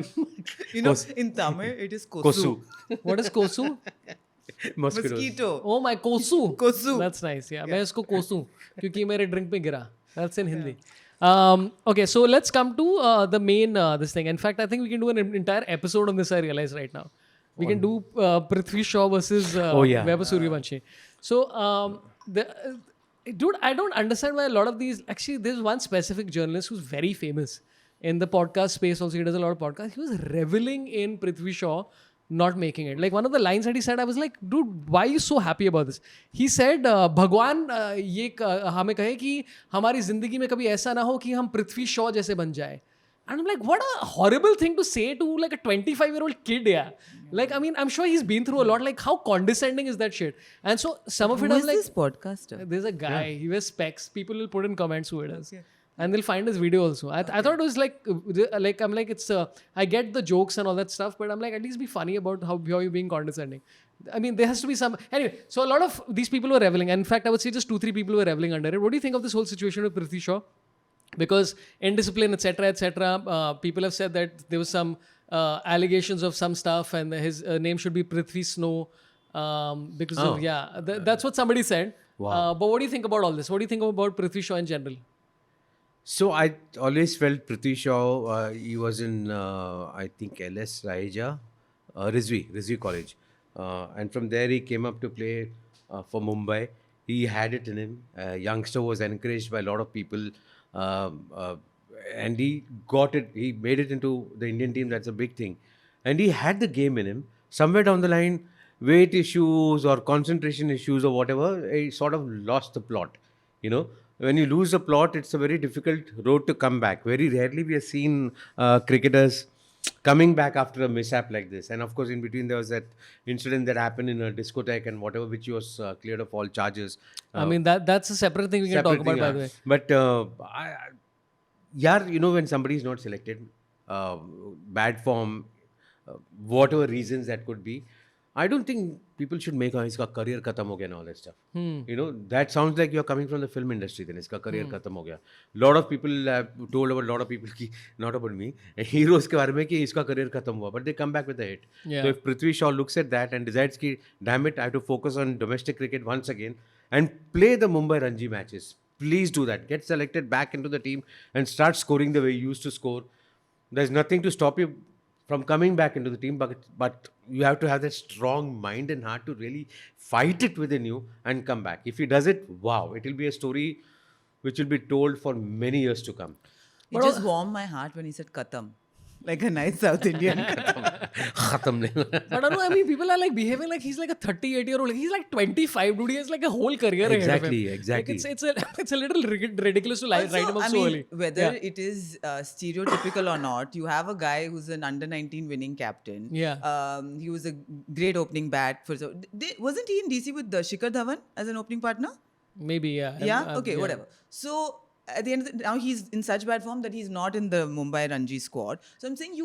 You know, in Tamil, it is kosu. കൊസു What is kosu? Mosquito. Oh my kosu. Kosu. That's nice. Yeah. मैं इसको कोसू क्योंकि मेरे drink में गिरा. That's in Hindi. Okay, so let's come to the main this thing. In fact, I think we can do an entire episode on this. I realize right now. We can do Prithvi Shaw versus Vaibhav Suryavanshi. So dude, I don't understand why a lot of these. Actually, there's one specific journalist who's very famous in the podcast space. Also, he does a lot of podcasts. He was reveling in Prithvi Shaw not making it. Like one of the lines that he said, I was like, dude, why are you so happy about this? He said, भगवान ये हमें कहे कि हमारी जिंदगी में कभी ऐसा ना हो कि हम पृथ्वी शॉ जैसे बन जाए. And I'm like, what a horrible thing to say to like a 25-year-old kid, yeah. Like, I mean, I'm sure he's been through a lot. Like, how condescending is that shit? And so some of it Who I'm is like, this podcaster? there's a guy, he wears specs. People will put in comments who it is. And they'll find his video also. I thought it was like I'm like, it's, I get the jokes and all that stuff, but I'm like, at least be funny about how you're being condescending. I mean, there has to be some, anyway, so a lot of these people were reveling. And in fact, I would say just 2-3 people were reveling under it. What do you think of this whole situation with Prithvi Shaw? Because indiscipline, etc., people have said that there was some allegations of some stuff and his name should be Prithvi Snow because of, that's what somebody said. Wow. But what do you think about all this? What do you think about Prithvi Shaw in general? So I always felt Prithvi Shaw, he was in, I think, LS Raheja, Rizvi College. And from there he came up to play for Mumbai. He had it in him. Youngster was encouraged by a lot of people. Um, uh, and he got it, he made it into the Indian team. That's a big thing. And he had the game in him. Somewhere down the line, weight issues or concentration issues or whatever, he sort of lost the plot. You know, when you lose a plot, it's a very difficult road to come back. Very rarely we have seen cricketers coming back after a mishap like this. And of course, in between there was that incident that happened in a discotheque and whatever, which was cleared of all charges. I mean, that's a separate thing we can talk Separate about, thing, by the way. But yeah, you know, when somebody is not selected, bad form, whatever reasons that could be, I don't think people should make his career khatam ho gaya and all that stuff. You know, that sounds like you're coming from the film industry. Then his career khatam ho gaya. Lot of people have told about a lot of people, ki, not about me, heroes ke bare mein ki iska career khatam hua, but they come back with a hit. Yeah. So if Prithvi Shaw looks at that and decides ki, damn it, I have to focus on domestic cricket once again and play the Mumbai Ranji matches. Please do that. Get selected back into the team and start scoring the way you used to score. There's nothing to stop you from coming back into the team, but you have to have that strong mind and heart to really fight it within you and come back. If he does it, wow, it will be a story which will be told for many years to come. It just warmed my heart when he said Katam. Like a nice South Indian Katam. Khatam nahi hona. But I don't know, I mean, people are like behaving like he's like a 38-year-old. He's like 25, dude. He has like a whole career ahead of Exactly, him. exactly. Like it's a little ridiculous to write him up so early. Whether Yeah. it is stereotypical or not, you have a guy who's an under-19 winning captain. Yeah. He was a great opening bat. Wasn't he in DC with Shikhar Dhawan as an opening partner? Maybe, yeah. Yeah? Okay, whatever. So, at the end of now he's in such bad form that he's not in the Mumbai Ranji squad. So, I'm saying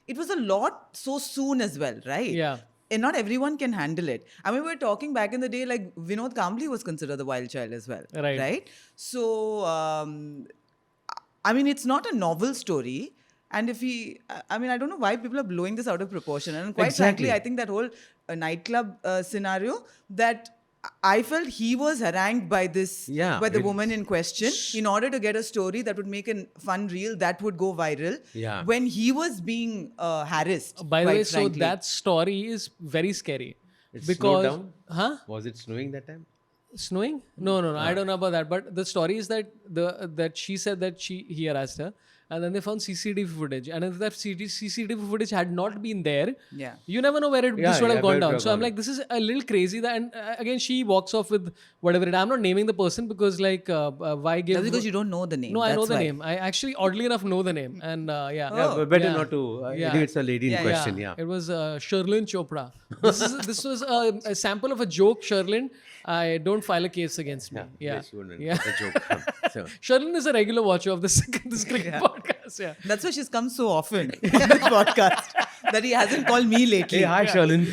it was a lot so soon as well, right? Yeah. And not everyone can handle it. I mean, we were talking back in the day, like Vinod Kambli was considered the wild child as well. Right. So, I mean, it's not a novel story. And I don't know why people are blowing this out of proportion. And quite Exactly. frankly, I think that whole nightclub scenario, that I felt he was harangued by the woman in question in order to get a story that would make a fun reel that would go viral. Yeah. When he was being harassed. By the quite way, so frankly. that story is very scary. It because, snowed down? Huh? Was it snowing that time? Snowing? No. I don't know about that. But the story is that that she said that he harassed her, and then they found CCTV footage. And if that CCTV footage had not been there, Yeah. you never know where this would have where gone it would down. have So I'm gone like, this is a little crazy. And again, she walks off with whatever I'm not naming the person because like, why give? That's because you don't know the name. No, I know That's the why. name. I actually, oddly enough, know the name. And Yeah, but better Yeah. not to. I Yeah. think it's a lady in Yeah, question, yeah. It was Sherlyn Chopra. This was a sample of a joke, Sherlyn. I don't file a case against me. Yeah. Yes, you wouldn't. Yeah. A joke. So, Sherlyn is a regular watcher of this cricket podcast. Yeah. That's why she's come so often on this podcast that he hasn't called me lately. hey, hi, Shalin.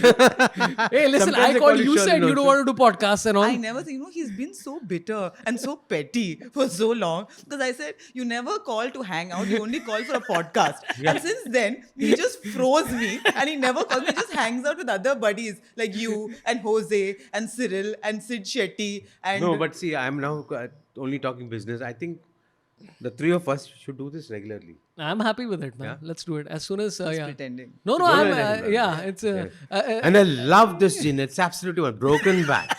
Hey, listen, Sometimes I they called call you, you said Sherlyn you don't also. want to do podcasts and all. I never think, he's been so bitter and so petty for so long because I said, you never call to hang out, you only call for a podcast. And since then, he just froze me and he never calls me, he just hangs out with other buddies like you and Jose and Cyril and Sid Shetty. And No, but see, I'm now only talking business. I think the three of us should do this regularly. I'm happy with it, man. Yeah. Let's do it. As soon as, he's yeah. pretending. No, No, I'm, no. yeah, it's And I love this gin. It's absolutely a broken back.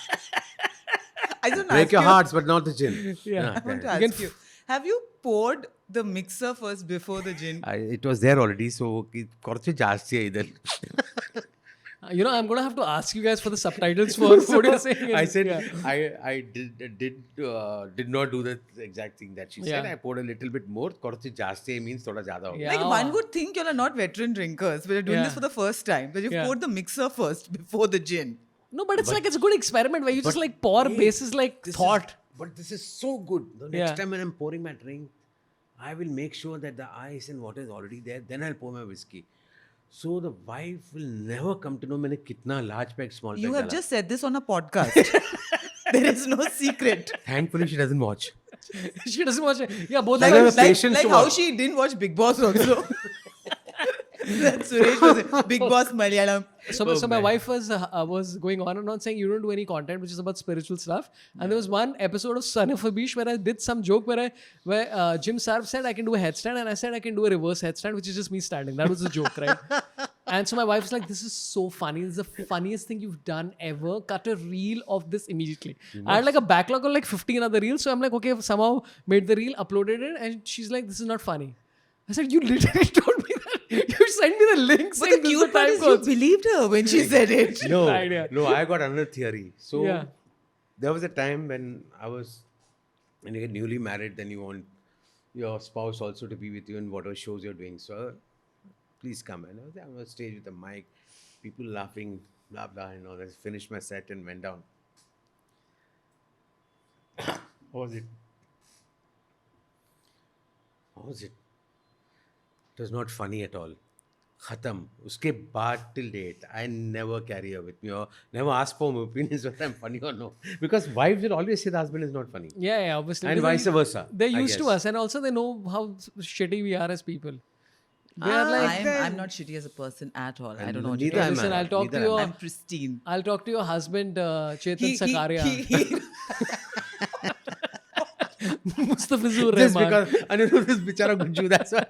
I don't Break ask your you, hearts, but not the gin. Yeah. I want to okay. ask you, have you poured the mixer first before the gin? It was there already, so korche jaasti hai idhar. I'm going to have to ask you guys for the subtitles for what you're saying. I said Yeah. I did not do the exact thing that she said. Yeah. I poured a little bit more. Korche jaasti hai means thoda zyada ho gaya. Yeah. Like one would think you're not veteran drinkers, but you're doing Yeah. this for the first time. But you've Yeah. poured the mixer first before the gin. No, but it's like, it's a good experiment where you just like pour basis like thought. But this is so good. The next Yeah. time when I'm pouring my drink, I will make sure that the ice and water is already there. Then I'll pour my whiskey. So the wife will never come to know मैंने कितना large pack, small pack You have डाला. just said this on a podcast. There is no secret. Thankfully, she doesn't watch. She doesn't watch it. Yeah, both Like of I us. have patience like to how watch. she didn't watch Big Boss also. Suresh was Big Boss Malayalam. So my wife was going on and on saying, you don't do any content which is about spiritual stuff. And there was one episode of Son of a Beach where I did some joke where Jim Sarv said I can do a headstand, and I said I can do a reverse headstand, which is just me standing. That was the joke, right? And so my wife was like, this is so funny. This is the funniest thing you've done ever. Cut a reel of this immediately. I had like a backlog of like 15 other reels. So I'm like, okay, somehow made the reel, uploaded it. And she's like, this is not funny. I said, you literally told me that. You sent me the link. But the cute part is you believed her when she said it. No, idea. no, I got another theory. So Yeah. there was a time when when you get newly married, then you want your spouse also to be with you in whatever shows you're doing. So please come. And I was on stage with a mic, people laughing, blah, blah, I finished my set and went down. How was it? It was not funny at all. Khatam. Uske baad till date, I never carry her with me or never ask for my opinions whether I'm funny or no. Because wives will always say the husband is not funny. Yeah, obviously. And vice versa. They're I used to guess. us, and also they know how shitty we are as people. They are I'm not shitty as a person at all. I don't know what Neither you am Listen, I. I'll talk to Neither am you. I. I'm pristine. I'll talk to your husband, Chetan Sakariya. Mustafizur Just Rahman. because Anirudh is bichara gunju, that's why.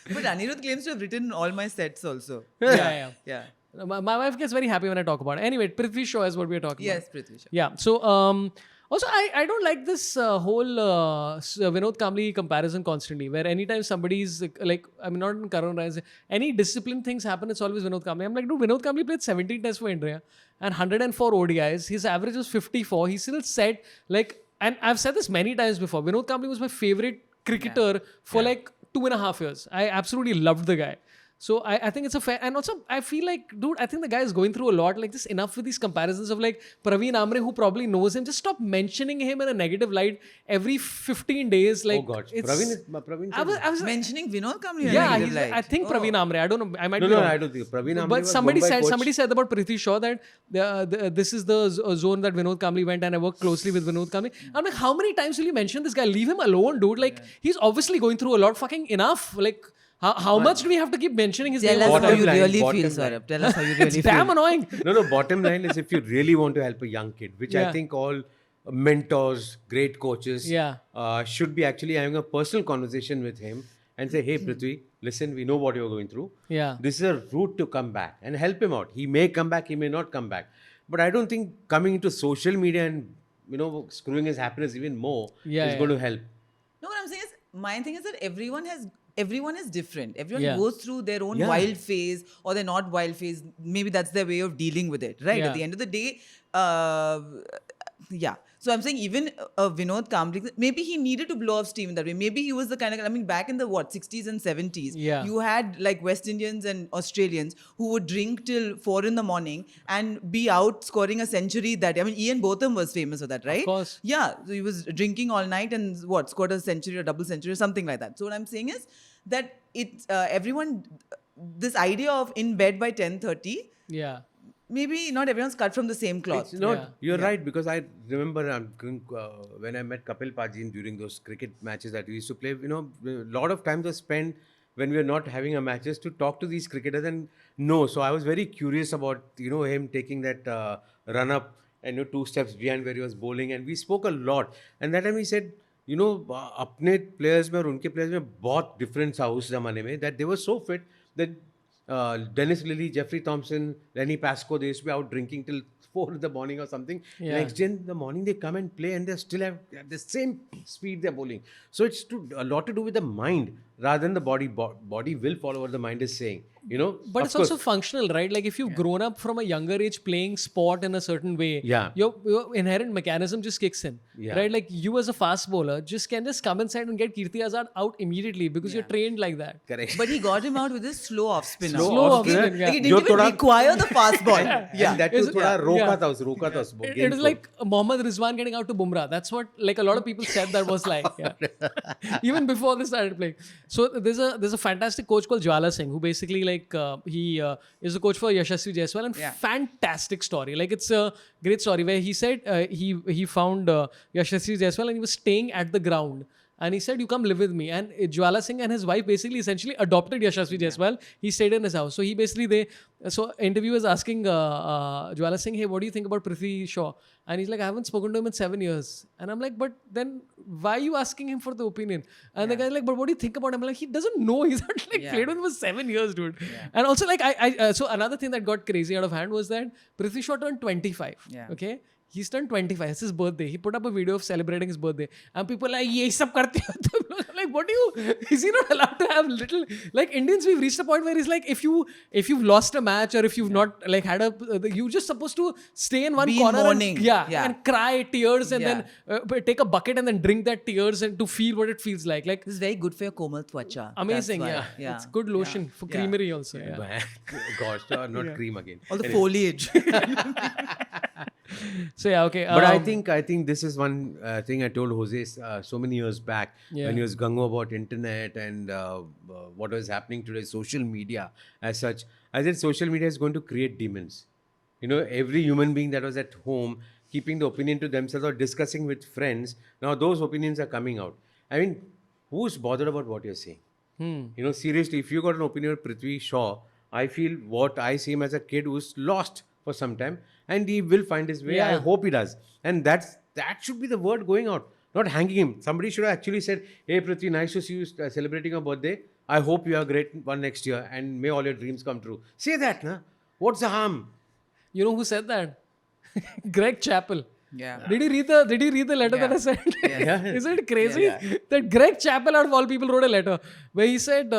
But Anirudh claims to have written all my sets also. Yeah. Yeah. My wife gets very happy when I talk about it. Anyway, Prithvi Shaw is what we're talking about. Yes, Prithvi Shaw. Yeah. So, also, I don't like this whole Vinod Kambli comparison constantly, where anytime somebody's like, I mean, not in Karun, any discipline things happen, it's always Vinod Kambli. I'm like, dude, Vinod Kambli played 17 tests for India and 104 ODIs. His average was 54. He still said, like, and I've said this many times before, Vinod Kambli was my favorite cricketer for like 2.5 years. I absolutely loved the guy. So I think it's a fair, and also I feel like, dude, I think the guy is going through a lot. Like, just enough with these comparisons of like Praveen Amre, who probably knows him. Just stop mentioning him in a negative light every 15 days. Like, Oh God, it's, Praveen. I was Mentioning Vinod Kambli. in a yeah, negative he's, light. I think Oh. Praveen Amre. I don't know. I might No, be no, wrong. I don't think Praveen Amre But was somebody Mumbai said coach. about Prithvi Shaw that this is the zone that Vinod Kambli went, and I worked closely with Vinod Kambli. I'm like, how many times will you mention this guy? Leave him alone, dude. Like, he's obviously going through a lot. Fucking enough. Like, how much do we have to keep mentioning his name? Tell us all the how time? you line, really bottom feel, line. Saurabh. Tell us how you really It's feel. damn annoying. No, bottom line is if you really want to help a young kid, which Yeah. I think all mentors, great coaches should be actually having a personal conversation with him and say, hey, Prithvi, listen, we know what you're going through. Yeah. This is a route to come back and help him out. He may come back, he may not come back. But I don't think coming into social media and, screwing his happiness even more is going to help. No, what I'm saying is, my thing is that everyone is different. Everyone Yeah. goes through their own Yeah. wild phase or their not wild phase. Maybe that's their way of dealing with it, right? Yeah. At the end of the day, yeah. So I'm saying even Vinod Kambli, maybe he needed to blow off steam in that way. Maybe he was the kind of, I mean, back in the 60s and 70s, Yeah. you had like West Indians and Australians who would drink till 4 in the morning and be out scoring a century that, I mean, Ian Botham was famous for that, right? course. Yeah, so he was drinking all night and scored a century or double century or something like that. So what I'm saying is that it's everyone, this idea of in bed by 10:30, Yeah. maybe not everyone's cut from the same cloth. It's not, Yeah. you're right, because I remember when I met Kapil Pajin during those cricket matches that we used to play, a lot of time was spent when we were not having a matches to talk to these cricketers and know. So I was very curious about, him taking that run up and 2 steps behind where he was bowling, and we spoke a lot. And that time he said, अपने players में और उनके players में बहुत difference था उस ज़माने में, that they were so fit that Dennis Lilly, Jeffrey Thompson, Lenny Pascoe, they used to be out drinking till 4 in the morning or something. Yeah. Next day in the morning they come and play and they still have the same speed they're bowling. So it's a lot to do with the mind rather than the body. Body will follow what the mind is saying. But Of it's also course. functional, right? Like if you've grown up from a younger age playing sport in a certain way, Yeah. your inherent mechanism just kicks in, Yeah. right? Like you as a fast bowler can just come inside and get Kirti Azad out immediately because you're trained like that. Correct. But he got him out with his slow off spinner. Slow off spinner, Like, yeah. he didn't even require the fast ball. And that was थोड़ा रोका था उस It game is को. like Mohammad Rizwan getting out to Bumrah. That's what like a lot of people said that was like. Yeah. Even before they started playing. So there's a fantastic coach called Jwala Singh who basically like he is a coach for Yashasvi Jaiswal, and fantastic story. Like it's a great story where he said he found Yashasvi Jaiswal and he was staying at the ground And he said, you come live with me. And Jwala Singh and his wife basically essentially adopted Yashasvi Jaiswal. He stayed in his house. So he basically, so interviewer was asking Jwala Singh, hey, what do you think about Prithvi Shaw? And he's like, I haven't spoken to him in 7 years. And I'm like, but then why are you asking him for the opinion? And the guy's like, but what do you think about him? I'm like, he doesn't know. He's not like played with him for 7 years, dude. And also like, so another thing that got crazy out of hand was that Prithvi Shaw turned 25. Okay. He's turned 25. It's his birthday. He put up a video of celebrating his birthday. And people are like, ye sab karte ho. Like, what do you... Is he not allowed to have little... Like, Indians, we've reached a point where it's like, if you've lost a match or if you've not, like, had a... You're just supposed to stay in one corner. Mourning. And cry tears and then take a bucket and then drink that tears and to feel what it feels like. Like, This is very good for your komal twacha. amazing, That's why. It's good lotion for creamery also. Gosh, not cream again. All the foliage. So okay. But I think this is one thing I told Jose so many years back when he was gung about internet and what was happening today, social media as such. I said social media is going to create demons. You know, every human being that was at home keeping the opinion to themselves or discussing with friends, now those opinions are coming out. I mean, who's bothered about what you're saying? You know, seriously, if you got an opinion of Prithvi Shaw, I feel what I see him as a kid who's lost for some time and he will find his way. I hope he does. And that should be the word going out, not hanging him. Somebody should have actually said, hey Prithvi, nice to see you celebrating your birthday. I hope you have a great one next year and may all your dreams come true. Say that, na? What's the harm? You know who said that? Greg Chappell. Yeah. Did you read the letter that I sent? Isn't it crazy that Greg Chappell out of all people wrote a letter where he said,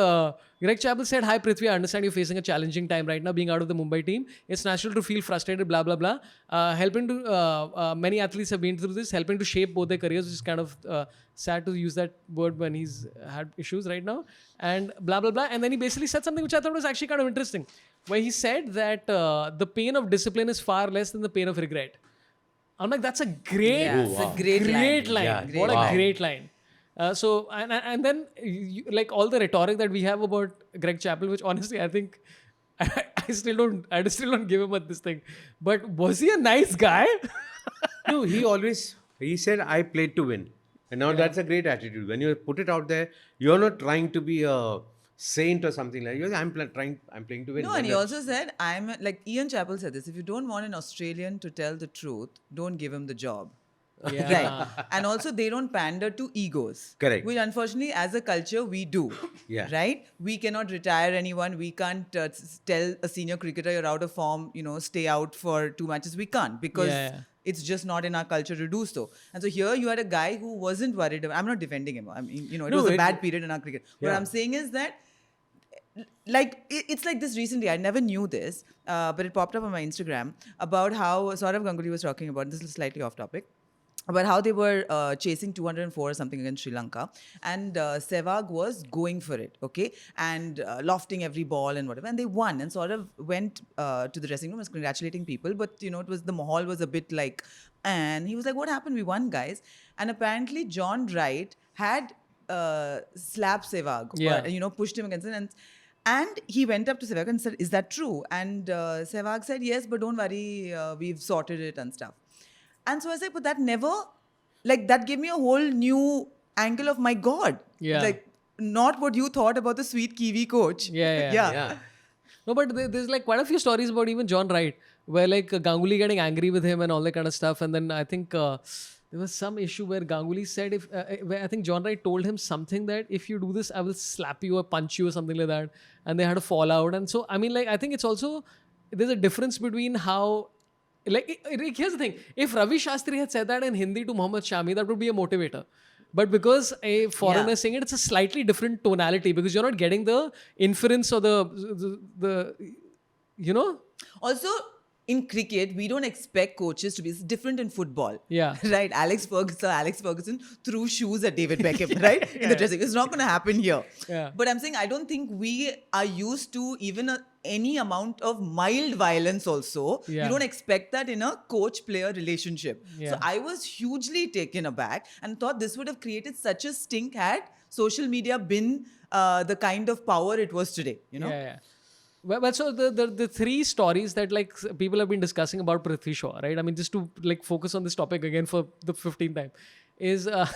Greg Chappell said, hi Prithvi, I understand you're facing a challenging time right now being out of the Mumbai team. It's natural to feel frustrated, blah, blah, blah. Many athletes have been through this, helping to shape both their careers, which is kind of sad to use that word when he's had issues right now. And blah, blah, blah. And then he basically said something which I thought was actually kind of interesting, where he said that the pain of discipline is far less than the pain of regret. I'm like, that's a great, It's a great line. Yeah, What a great line. So and then like all the rhetoric that we have about Greg Chappell, which honestly I think I still don't give him this thing. But was he a nice guy? No, he said, I played to win. And now that's a great attitude. When you put it out there, you're not trying to be a saint or something like that. I'm playing to win. No, and he also said, Ian Chappell said this, if you don't want an Australian to tell the truth, don't give him the job. Yeah. Right. And also they don't pander to egos. Correct. Which unfortunately as a culture we do. Yeah. Right? We cannot retire anyone. We can't tell a senior cricketer you're out of form, stay out for 2 matches. We can't because it's just not in our culture to do so. And so here you had a guy who wasn't worried about, I'm not defending him. I mean, it was a bad period in our cricket. What I'm saying is that it's like this recently, I never knew this, but it popped up on my Instagram about how Saurav Ganguly was talking about, this is slightly off topic, about how they were chasing 204 or something against Sri Lanka, and Sehwag was going for it, okay, and lofting every ball and whatever, and they won, and sort of went to the dressing room, was congratulating people, but it was the mahal was a bit like, and he was like, what happened? We won, guys. And apparently John Wright had slapped Sehwag, pushed him against it, and he went up to Sehwag and said, is that true? And Sehwag said, yes, but don't worry, we've sorted it and stuff. And so I was like, but that never, that gave me a whole new angle of, my God. Yeah. Like, not what you thought about the sweet Kiwi coach. Yeah. No, but there's quite a few stories about even John Wright, where Ganguly getting angry with him and all that kind of stuff. And then I think there was some issue where Ganguly said, where I think John Wright told him something that if you do this, I will slap you or punch you or something like that. And they had a fallout. And so, I mean, I think it's also, there's a difference between how, here's the thing. If Ravi Shastri had said that in Hindi to Mohammad Shami, that would be a motivator. But because a foreigner is saying it, it's a slightly different tonality because you're not getting the inference or the Also, in cricket, we don't expect coaches to be different in football. Yeah. Right? Alex Ferguson threw shoes at David Beckham, right? In the dressing room. It's not going to happen here. Yeah. But I'm saying I don't think we are used to even any amount of mild violence also. Yeah. You don't expect that in a coach-player relationship. Yeah. So I was hugely taken aback and thought this would have created such a stink had social media been the kind of power it was today, Yeah. Well, so the three stories that people have been discussing about Prithvi Shaw, right? I mean, just to focus on this topic again for the 15th time. is I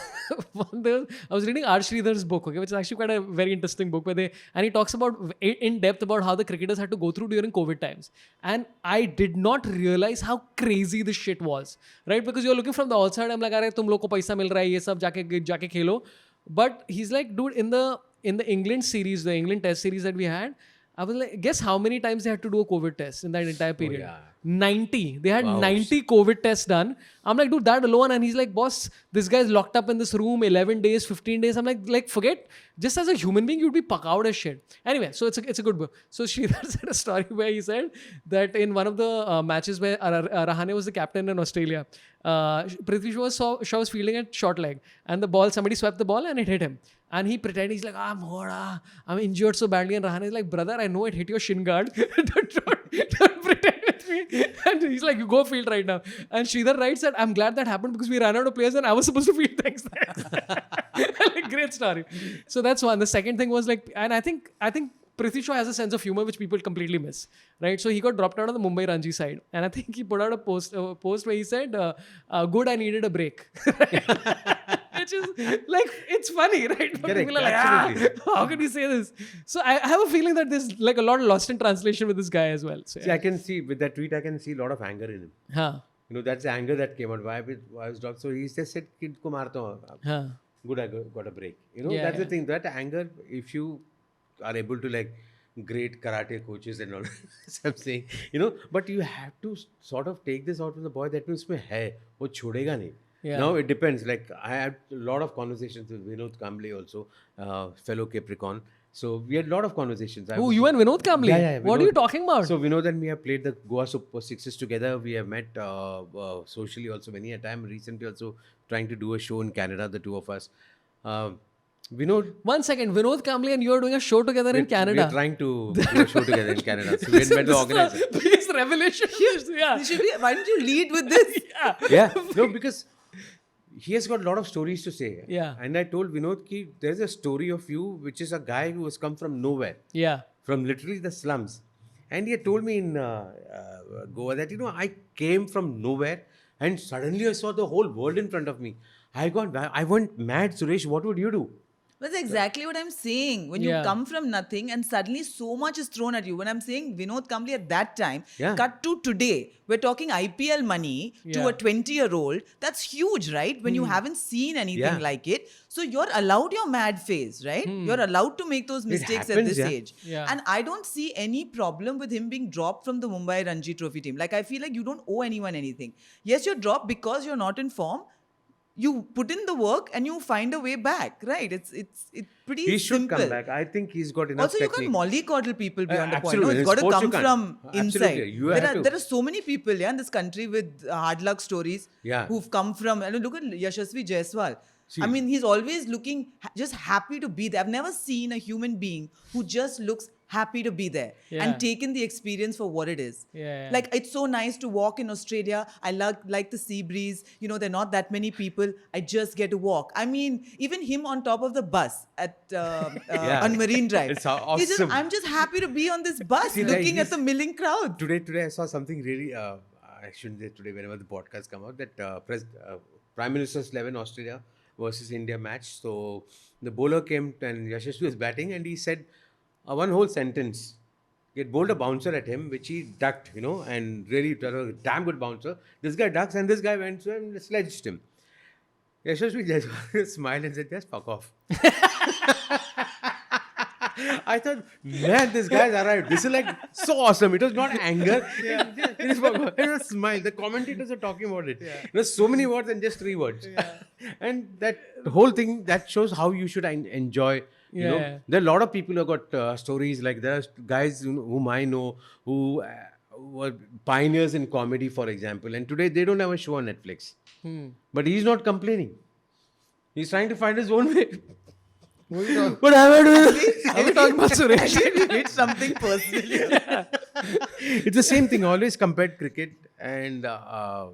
was reading R. Sridhar's book, okay, which is actually quite a very interesting book, and he talks about in depth about how the cricketers had to go through during COVID times. And I did not realize how crazy this shit was, right? Because you're looking from the outside, I'm like, "Arey, tum log ko paisa mil raha hai, ye sab jaake khelo." But he's like, dude, in the England series, the England Test series that we had, I was like, guess how many times they had to do a COVID test in that entire period? yeah. 90. They had Wow. 90 COVID tests done. I'm like, dude, that alone. And he's like, boss, this guy's locked up in this room 11 days, 15 days. I'm like, forget. Just as a human being, you'd be out as shit. Anyway, so it's a good book. So Sridhar said a story where he said that in one of the matches where Rahane was the captain in Australia, Prithvi Shaw was fielding at short leg, and somebody swept the ball and it hit him. And he pretended, he's like, I'm injured so badly. And Rahane is like, brother, I know it hit your shin guard. don't pretend with me. And he's like, you go field right now. And Sridhar writes that, I'm glad that happened because we ran out of players and I was supposed to field things. Like, great story. So that's one. The second thing was like, and I think Prithvi Shaw has a sense of humor which people completely miss, right? So he got dropped out on the Mumbai Ranji side, and I think he put out a post where he said, "Good, I needed a break," which is like, it's funny, right? But Correct, people are like, absolutely. how can you say this? So I have a feeling that there's like a lot lost in translation with this guy as well. So See, I can see with that tweet, I can see a lot of anger in him. huh, That's the anger that came out. Why was dropped? So he just said, "Kid ko marta hu." huh, Good, I got a break. Yeah, That's the yeah. thing. That anger, if you are able to like great karate coaches and all, I'm saying, but you have to sort of take this out of the boy that means mein hai, wo chhodega nahi. Yeah. Now it depends. Like I had a lot of conversations with Vinod Kambli also, fellow Capricorn. So we had a lot of conversations. Oh, you and Vinod Kambli? Yeah, What are Vinod. you talking about? So Vinod and me have played the Goa Super Sixes together. We have met socially also many a time. Recently also trying to do a show in Canada, the two of us. Vinod. 1 second, Vinod Kambli and you are doing a show together in Canada. We're trying to do a show together in Canada. So we had met the organizer. Biggest revelation. Yeah. Why don't you lead with this? Yeah. No, because he has got a lot of stories to say. Yeah. And I told Vinod ki there's a story of you, which is a guy who has come from nowhere, Yeah. from literally the slums. And he had told me in Goa that, I came from nowhere and suddenly I saw the whole world in front of me. I went mad, Suresh. What would you do? That's exactly what I'm saying. When you Yeah. come from nothing and suddenly so much is thrown at you. When I'm saying Vinod Kambli at that time, Yeah. cut to today, we're talking IPL money to Yeah. a 20-year-old. That's huge, right? When you haven't seen anything Yeah. like it. So you're allowed your mad phase, right? You're allowed to make those mistakes at happens, this yeah. age. Yeah. And I don't see any problem with him being dropped from the Mumbai Ranji Trophy team. Like, I feel like you don't owe anyone anything. Yes, you're dropped because you're not in form. You put in the work and you find a way back, right? It's pretty He should simple. come back. I think he's got enough Also, you technique. can't mollycoddle people beyond a point. absolutely. No, it's In got to sports come you can't. from inside. Absolutely. You have to. There are so many people, in this country with hard luck stories Yeah. who've come from. Look at Yashasvi Jaiswal. See. I mean, he's always looking just happy to be there. I've never seen a human being who just looks happy to be there Yeah. and taken the experience for what it is. Yeah. Like, it's so nice to walk in Australia. I like the sea breeze. There are not that many people. I just get to walk. I mean, even him on top of the bus at on Marine Drive. It's awesome. I'm just happy to be on this bus See, like, looking at the milling crowd. Today I saw something really. I shouldn't say today. Whenever the podcast come out, that Prime Minister's 11 Australia versus India match. So the bowler came and Yashasvi was batting, and he said one whole sentence. He had bowled a bouncer at him, which he ducked, and really it was a damn good bouncer. This guy ducks, and this guy went and sledged him. Yashasvi just smiled and said, "Just fuck off." I thought, man, this guy's arrived. This is like so awesome. It was not anger. It was a smile. The commentators are talking about it. There's so many words and just 3 words. And that whole thing, that shows how you should enjoy. Yeah. There are a lot of people who have got stories. Like there are guys whom I know who were pioneers in comedy, for example. And today they don't have a show on Netflix. But he's not complaining. He's trying to find his own way. What am I doing? Are we talking about Suresh? It's something personal. It's the same thing. I always compared cricket and a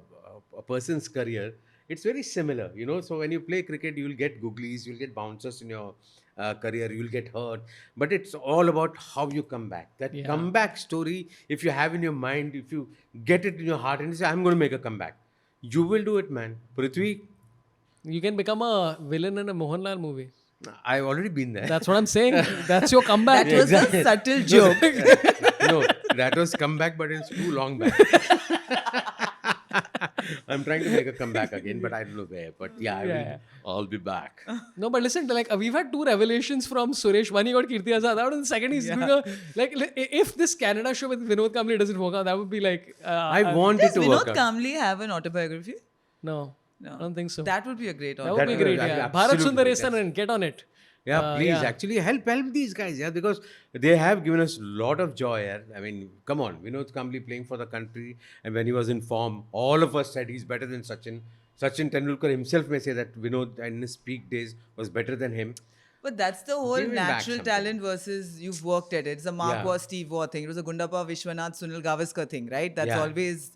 person's career. It's very similar, So when you play cricket, you'll get googlies, you'll get bouncers in your career, you'll get hurt. But it's all about how you come back. That comeback story, if you have in your mind, if you get it in your heart and you say, I'm going to make a comeback, you will do it, man. Prithvi You can become a villain in a Mohanlal movie. I've already been there. That's what I'm saying. That's your comeback. That was a subtle joke. No, that was comeback, but it's too long back. I'm trying to make a comeback again, but I don't know where. But I'll be back. No, but listen, like we've had two revelations from Suresh. One, he got Kirti Azad out, and the second, he's doing a if this Canada show with Vinod Kambli doesn't work out, that would be like. I want it Does to work Vinod out. Kambli have an autobiography? No, I don't think so. That would be a great That would be That great. would- Yeah, absolutely, Bharat Sundar yes. and get on it. Yeah, please, actually help these guys, because they have given us a lot of joy. Yeah? I mean, come on, Vinod Kambli playing for the country, and when he was in form, all of us said he's better than Sachin. Sachin Tendulkar himself may say that Vinod in his peak days was better than him. But that's the whole Give him back natural something. talent versus you've worked at it. It's a Mark Waugh, Steve Waugh thing. It was a Gundappa, Vishwanath, Sunil Gavaskar thing, right? That's always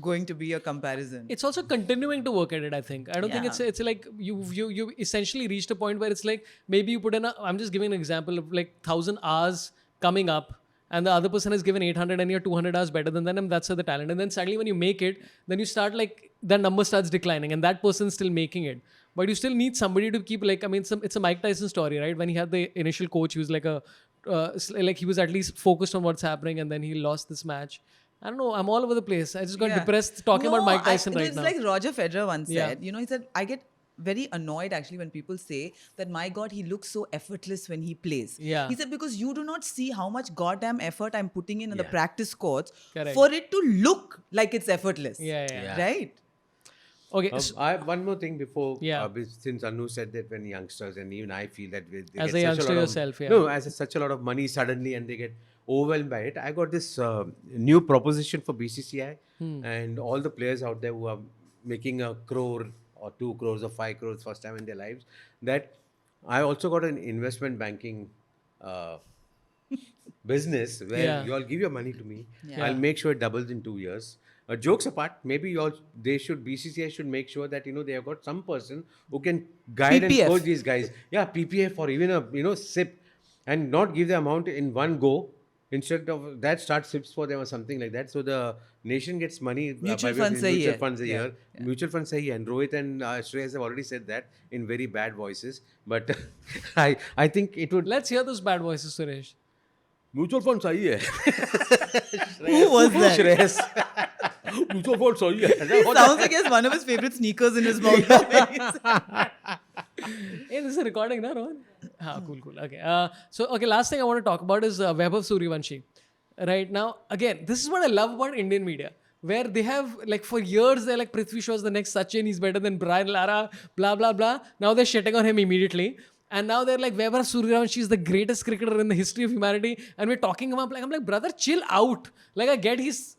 going to be a comparison. It's also continuing to work at it, I think. I don't think Yeah. it's like you essentially reached a point where it's like maybe you put in I'm just giving an example of like 1,000 hours coming up, and the other person has given 800 and you're 200 hours better than them, and that's the talent. And then suddenly when you make it, then you start like that number starts declining and that person's still making it. But you still need somebody to keep like, I mean, it's a Mike Tyson story, right? When he had the initial coach, he was like like he was at least focused on what's happening, and then he lost this match. I don't know. I'm all over the place. I just got depressed talking about Mike Tyson right now. It's like Roger Federer once Yeah. said. He said, I get very annoyed actually when people say that, my God, he looks so effortless when he plays. Yeah. He said, because you do not see how much goddamn effort I'm putting in the practice courts Correct. for it to look like it's effortless. Yeah. Right? Okay. I have one more thing before, Yeah. since Anu said that when youngsters, and even I feel that they As get a such youngster lot of, yourself, yeah. No, as such a lot of money suddenly and they get overwhelmed by it. I got this new proposition for BCCI and all the players out there who are making 1 crore or 2 crores or 5 crores first time in their lives, that I also got an investment banking business where you all give your money to me. Yeah. I'll make sure it doubles in 2 years. Jokes apart, maybe BCCI should make sure that, they have got some person who can guide PPF. and coach these guys. Yeah, PPF or even a, SIP, and not give the amount in one go. Instead of that, start SIPs for them or something like that. So the nation gets money Mutual by way of funds a mutual year. funds a Yeah. year. Mutual funds a year. And Rohit and Shreyas have already said that in very bad voices. But I think it would. Let's hear those bad voices, Suresh. Mutual funds a year. Who was that? Shreyas. Mutual funds a year. It sounds like he has one of his favorite sneakers in his mouth. Hey, this is a recording, na, Rohan? Cool. Okay. Okay, last thing I want to talk about is Vaibhav Suryavanshi. Right now, again, this is what I love about Indian media, where they have, like, for years, they're like, Prithvi Shaw is the next Sachin, he's better than Brian Lara, blah, blah, blah. Now they're shitting on him immediately. And now they're like, Vaibhav Suryavanshi is the greatest cricketer in the history of humanity. And we're talking about, I'm like, brother, chill out. Like, I get he's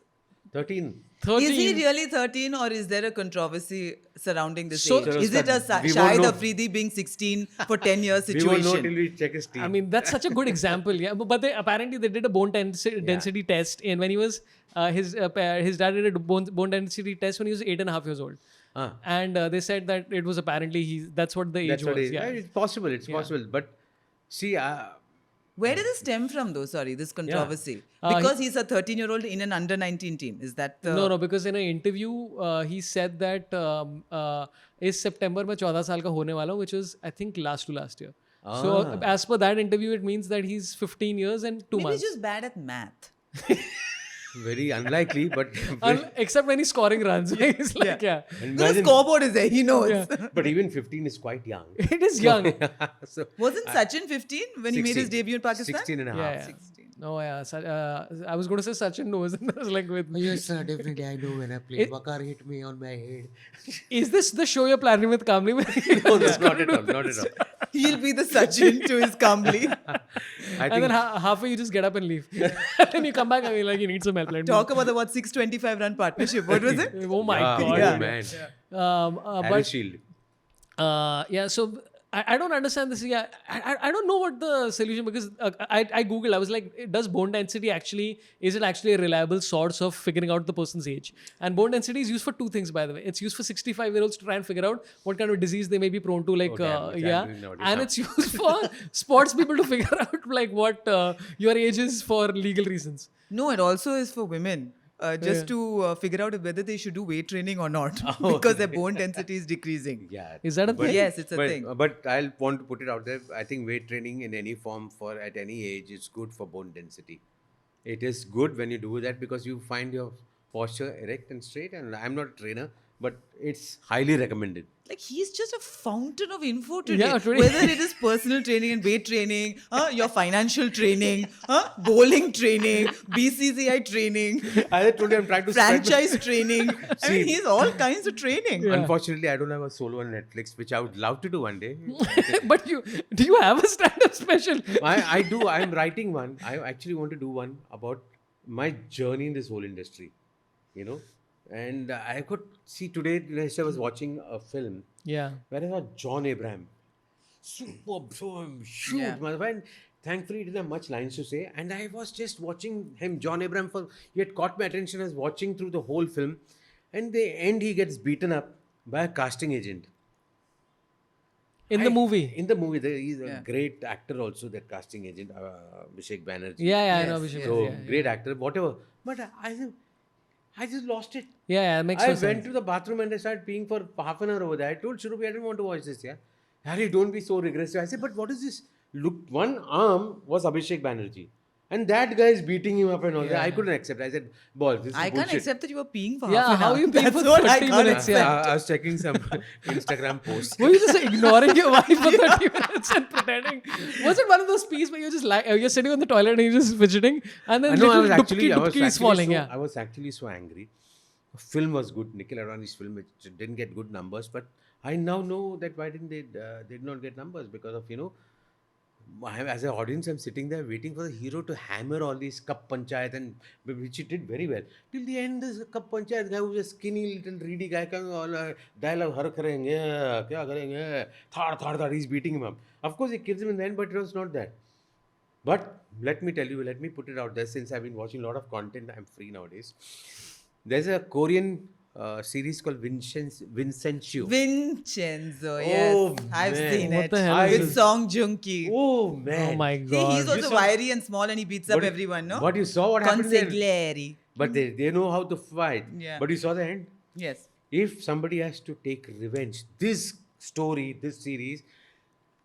13. 13. Is he really 13, or is there a controversy surrounding this So- age? Is it a We won't Shahid know. Afridi being 16 for 10 years We won't know till situation? we check his team. I mean, that's such a good example, yeah. But apparently they did a bone density test, and when he was his dad did a bone density test when he was 8.5 years old, and they said that it was apparently that's what the age That's what was. it is. Yeah. It's possible. It's possible. But see, Where did this stem from, though? Sorry, this controversy. Because he's a 13-year-old in an under-19 team. Is that the... No, because in an interview he said that इस September में 14 साल का होने वाला हूँ, which was I think last year. So as per that interview, it means that he's 15 years and 2 Maybe months. he's just bad at math. very unlikely. But Except when he's scoring runs. He's like, yeah. The imagine, scoreboard is there. He knows. but even 15 is quite young. It is young. So Wasn't Sachin 15 when he made his 16. debut in Pakistan? 16 and a half. Yeah. 16. No, yeah. I was going to say Sachin knows. And I was like, with Yes, sir, definitely. I know when I played. Wakar hit me on my head. is this the show you're planning with Kambli? No, that's not at all. Not at all. He'll be the Sachin to his Kambli. I And think then halfway you just get up and leave. And then you come back and you're like, you need some help. Let me- Talk about the 625 run partnership. What was it? Oh my yeah, God. oh man. But Harry Shield. yeah, so I don't understand this. Yeah, I don't know what the solution, because I googled. I was like, does bone density is it actually a reliable source of figuring out the person's age? And bone density is used for 2 things, by the way. It's used for 65-year-olds to try and figure out what kind of disease they may be prone to, like damn, yeah, nowadays, and it's used for sports people to figure out like what your age is for legal reasons. No, it also is for women. just to figure out whether they should do weight training or not Oh, because their bone density is decreasing. Yeah. Is that a thing? Yes, it's a but, thing. But I'll want to put it out there. I think weight training in any form for at any age is good for bone density. It is good when you do that because you find your posture erect and straight. And I'm not a trainer, but it's highly recommended. Like he's just a fountain of info today. Yeah, today. Whether it is personal training and weight training, your financial training, bowling training, BCCI training, I told you I'm trying to spread franchise training. I See- mean, he's all kinds of training. Yeah. Unfortunately, I don't have a solo on Netflix, which I would love to do one day. But do you have a stand-up special? I do. I'm writing one. I actually want to do one about my journey in this whole industry, And I could see today, I was watching a film Yeah. where I saw John Abraham. Superb, so huge. Yeah. And thankfully, he didn't have much lines to say. And I was just watching him, John Abraham, he had caught my attention. I was watching through the whole film. And the end, he gets beaten up by a casting agent. In the movie. In the movie, he's a Yeah. great actor also, that casting agent, Abhishek Banerjee. Yeah, I know. Yes, Abhishek. yes. So, Yeah, great actor, whatever. But I just lost it. yeah, it makes I no went sense. to the bathroom and I started peeing for half an hour over there. I told Shurubhi, I didn't want to watch this, Harry, don't be so regressive. I said, but what is this? Look, one arm was Abhishek Banerjee. And that guy is beating him up and all that. I couldn't accept it. I said, boss, this is I can't bullshit. accept that you were peeing for Yeah, half an how hour. you peeing That's for what I 30 can't minutes, accept. yeah. I was checking some Instagram posts. Were you just ignoring your wife for 30 minutes and pretending? Was it one of those pees where you're just you're sitting on the toilet and you're just fidgeting and then No, I little was dupki actually is falling? so, Yeah. I was actually so angry. The film was good. Nikhil Advani's film, which didn't get good numbers, but I now know that why didn't they did not get numbers because of as an audience, I'm sitting there waiting for the hero to hammer all these cup panchayat and which he did very well. Till the end, this cup panchayat guy who was a skinny little reedy guy coming all dialogue, har karenge, kya karenge, thar, he's beating him up. Of course, he kills him in the end, but it was not that. But let me tell you, let me put it out there since I've been watching a lot of content, I'm free nowadays. There's a Korean series called Vincenzo. Vincenzo, yes. Oh, I've man. seen What it. the hell is With this? Song Joong Ki. Oh man! Oh my See, god. he's also wiry and small and he beats up But- everyone, no? But you saw what happened there. Consigliere. But they know how to fight. Yeah. But you saw the end. Yes. If somebody has to take revenge, this story, this series,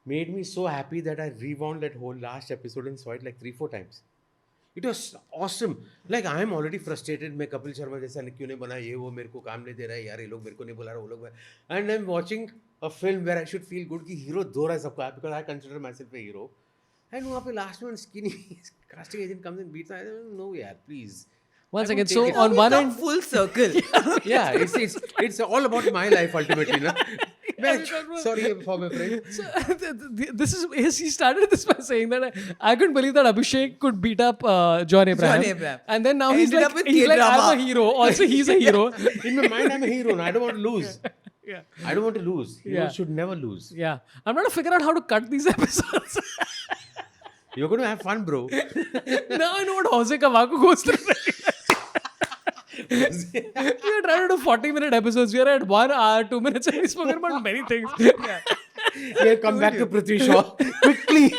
made me so happy that I rewound that whole last episode and saw it like 3-4 times. It was awesome. Like I am already frustrated. मैं कपिल शर्मा जैसा क्यों नहीं बना ये वो मेरे को काम नहीं दे रहा है यार ये लोग मेरे को नहीं बुला रहा वो लोग and I'm watching a film where I should feel good कि hero दो रहा है सबका because I consider myself a hero and वहाँ पे last one skinny casting agent comes and beats I don't know यार please. One I second. won't So take it. on We one come end, full circle. Yeah, it's all about my life ultimately. No? Sorry for my friend. this is he started this by saying that I couldn't believe that Abhishek could beat up John Abraham. Abraham. And then now And he's ended like, up with I'm K-drama. a hero. Also, he's a hero. In my mind, I'm a hero. I don't want to lose. Yeah. I don't want to lose. Heroes Yeah. should never lose. Yeah. I'm trying to figure out how to cut these episodes. You're going to have fun, bro. Now I know what Jose Cavaco goes through. We are trying to do 40-minute episodes. We are at 1 hour, 2 minutes, and we've spoken about many things. Yeah, come back to Prithvi Shaw quickly.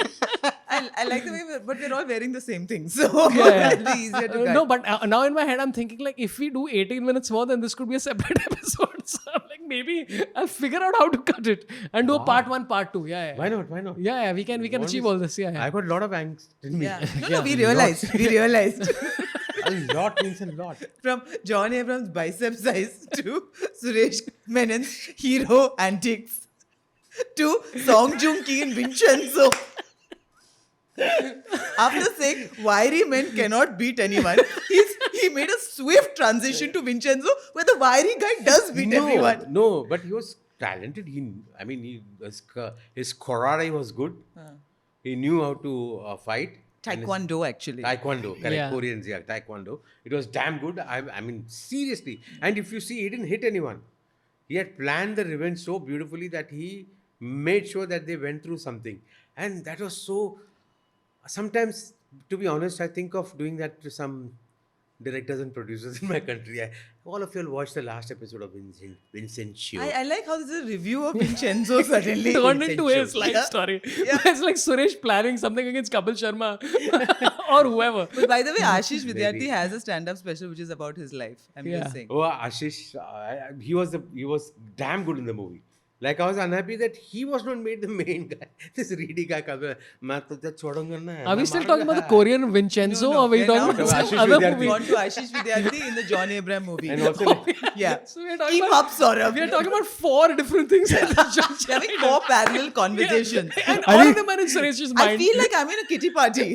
I like the way, but we're all wearing the same thing. So Yeah. it'll be easier to No, cut. but now in my head, I'm thinking like if we do 18 minutes more, then this could be a separate episode. So I'm like, maybe I'll figure out how to cut it and do a part 1, part 2. Yeah, yeah. Why not? Why not? Yeah, we can achieve all this. Yeah, yeah. I got a lot of angst in me. Yeah. No, we realized. We realized. A lot means a lot. From John Abrams' bicep size to Suresh Menon's hero antics to Song Joong Ki and Vincenzo. After saying wiry men cannot beat anyone, he made a swift transition to Vincenzo where the wiry guy does beat everyone. No, but he was talented. His karate was good. He knew how to fight. Taekwondo, actually. Taekwondo, correct. Yeah. Koreans, yeah, Taekwondo. It was damn good. I mean, seriously. And if you see, he didn't hit anyone. He had planned the revenge so beautifully that he made sure that they went through something. And that was so... Sometimes, to be honest, I think of doing that to some directors and producers in my country. All of you will watch the last episode of Vincent Show. I like how this is a review of Vincenzo suddenly. Turned into his life Yeah. story. Yeah. It's like Suresh planning something against Kapil Sharma or whoever. But by the way, Ashish Vidyarthi has a stand-up special which is about his life. I'm Yeah. just saying. Oh, Ashish, he was damn good in the movie. Like, I was unhappy that he was not made the main guy. This reedy guy comes, "Main to tujhe chhodunga na." Are we still talking about the Korean Vincenzo or are we we're talking now about to some Ashish other Vidyarthi. movie? On to Ashish Vidyarthi in the John Abraham movie. And also, Yeah. So we're talking Keep about, up, Saurabh. we are talking about 4 different things at the judge. Having 4 parallel conversations. And all of them are in Suresh's mind. I feel like I'm in a kitty party.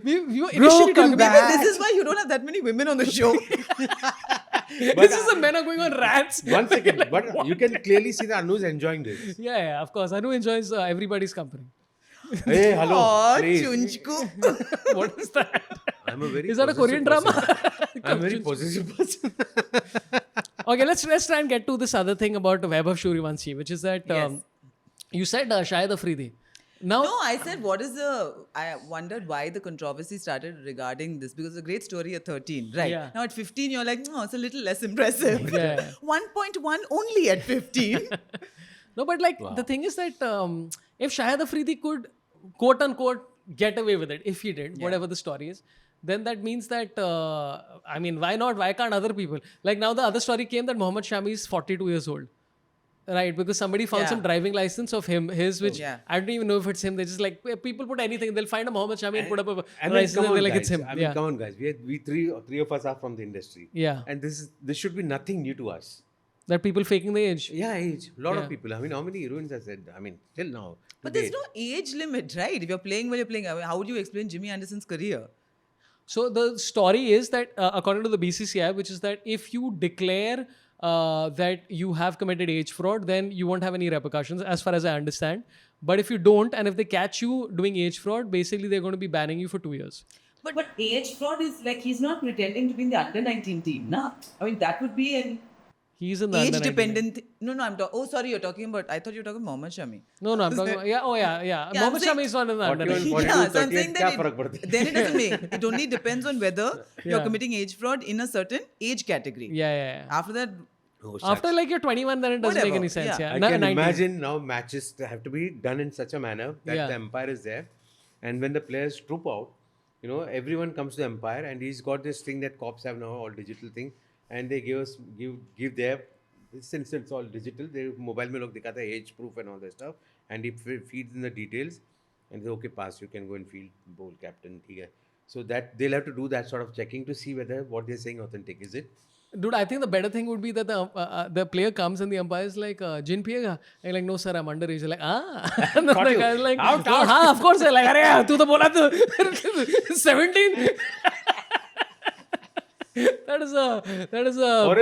we were initially talking about Maybe this is why you don't have that many women on the show. this is the men are going on rants. one second, but you can clearly see that Anu's enjoying this. Yeah, of course. Anu enjoys everybody's company. Hey, hello, Oh, please. chunchku. What is that? I'm a very Is that a possessive Korean person. drama? I'm a very possessive person. Okay, let's try and get to this other thing about Vaibhav Suryavanshi, which is that Yes. you said Shahid Afridi. Now, No, I said, I wondered why the controversy started regarding this because it's a great story at 13, right? Yeah. Now at 15, you're like, no, it's a little less impressive. Yeah. 1.1 only at 15. no, but like the thing is that if Shahid Afridi could quote unquote get away with it, if he did, whatever the story is, then that means that, I mean, why not? Why can't other people? Like now the other story came that Mohammad Shami is 42 years old. Right, because somebody found Yeah. some driving license of his, which Yeah. I don't even know if it's him. They just like, people put anything, they'll find a Mohammad Shami and put up a And then, license come and on, they're like, guys. it's him. I mean, Yeah. come on, guys. We three of us are from the industry. Yeah. And this should be nothing new to us. That people faking the age. Yeah, age. A lot Yeah. of people. I mean, how many heroines have said? I mean, till now. But today. there's no age limit, right? If you're playing well, you're playing. I mean, how would you explain Jimmy Anderson's career? So the story is that according to the BCCI, which is that if you declare that you have committed age fraud, then you won't have any repercussions as far as I understand. But if you don't, and if they catch you doing age fraud, basically they're going to be banning you for 2 years. But age fraud is like he's not pretending to be in the under 19 team, nah. I mean that would be an He's in the Age under 19. dependent. No, I'm talking. Oh, sorry, you're talking about. I thought you were talking Mohammad Shami. No, I'm talking about, yeah, Yeah, Mohammad I'm Shami is not in the under 41, 19. 42, Yeah, so I'm 38, saying क्या that फर्क पड़ता है? then it doesn't make. It only depends on whether you're Yeah. committing age fraud in a certain age category. Yeah. After that, Oh, After like you're 21, then it doesn't make Whatever, any sense. yeah. Yeah, I can 19. imagine now matches have to be done in such a manner that Yeah. the umpire is there, and when the players troop out, everyone comes to the umpire, and he's got this thing that cops have now, all digital thing, and they give their, since it's all digital, they mobile mein log dikhata hai age proof and all that stuff, and he feeds in the details, and they okay, pass, you can go and field bowl captain, theek hai. So that they'll have to do that sort of checking to see whether what they're saying authentic is it. Dude, I think the better thing would be that the player comes and the umpire is like, gin piyega? And like, no sir, I'm underage. You're like, And the Caught you. guy's like, Out, "Oh, हाँ, of course. Like, अरे तू तो बोला तो 17. That is a. Or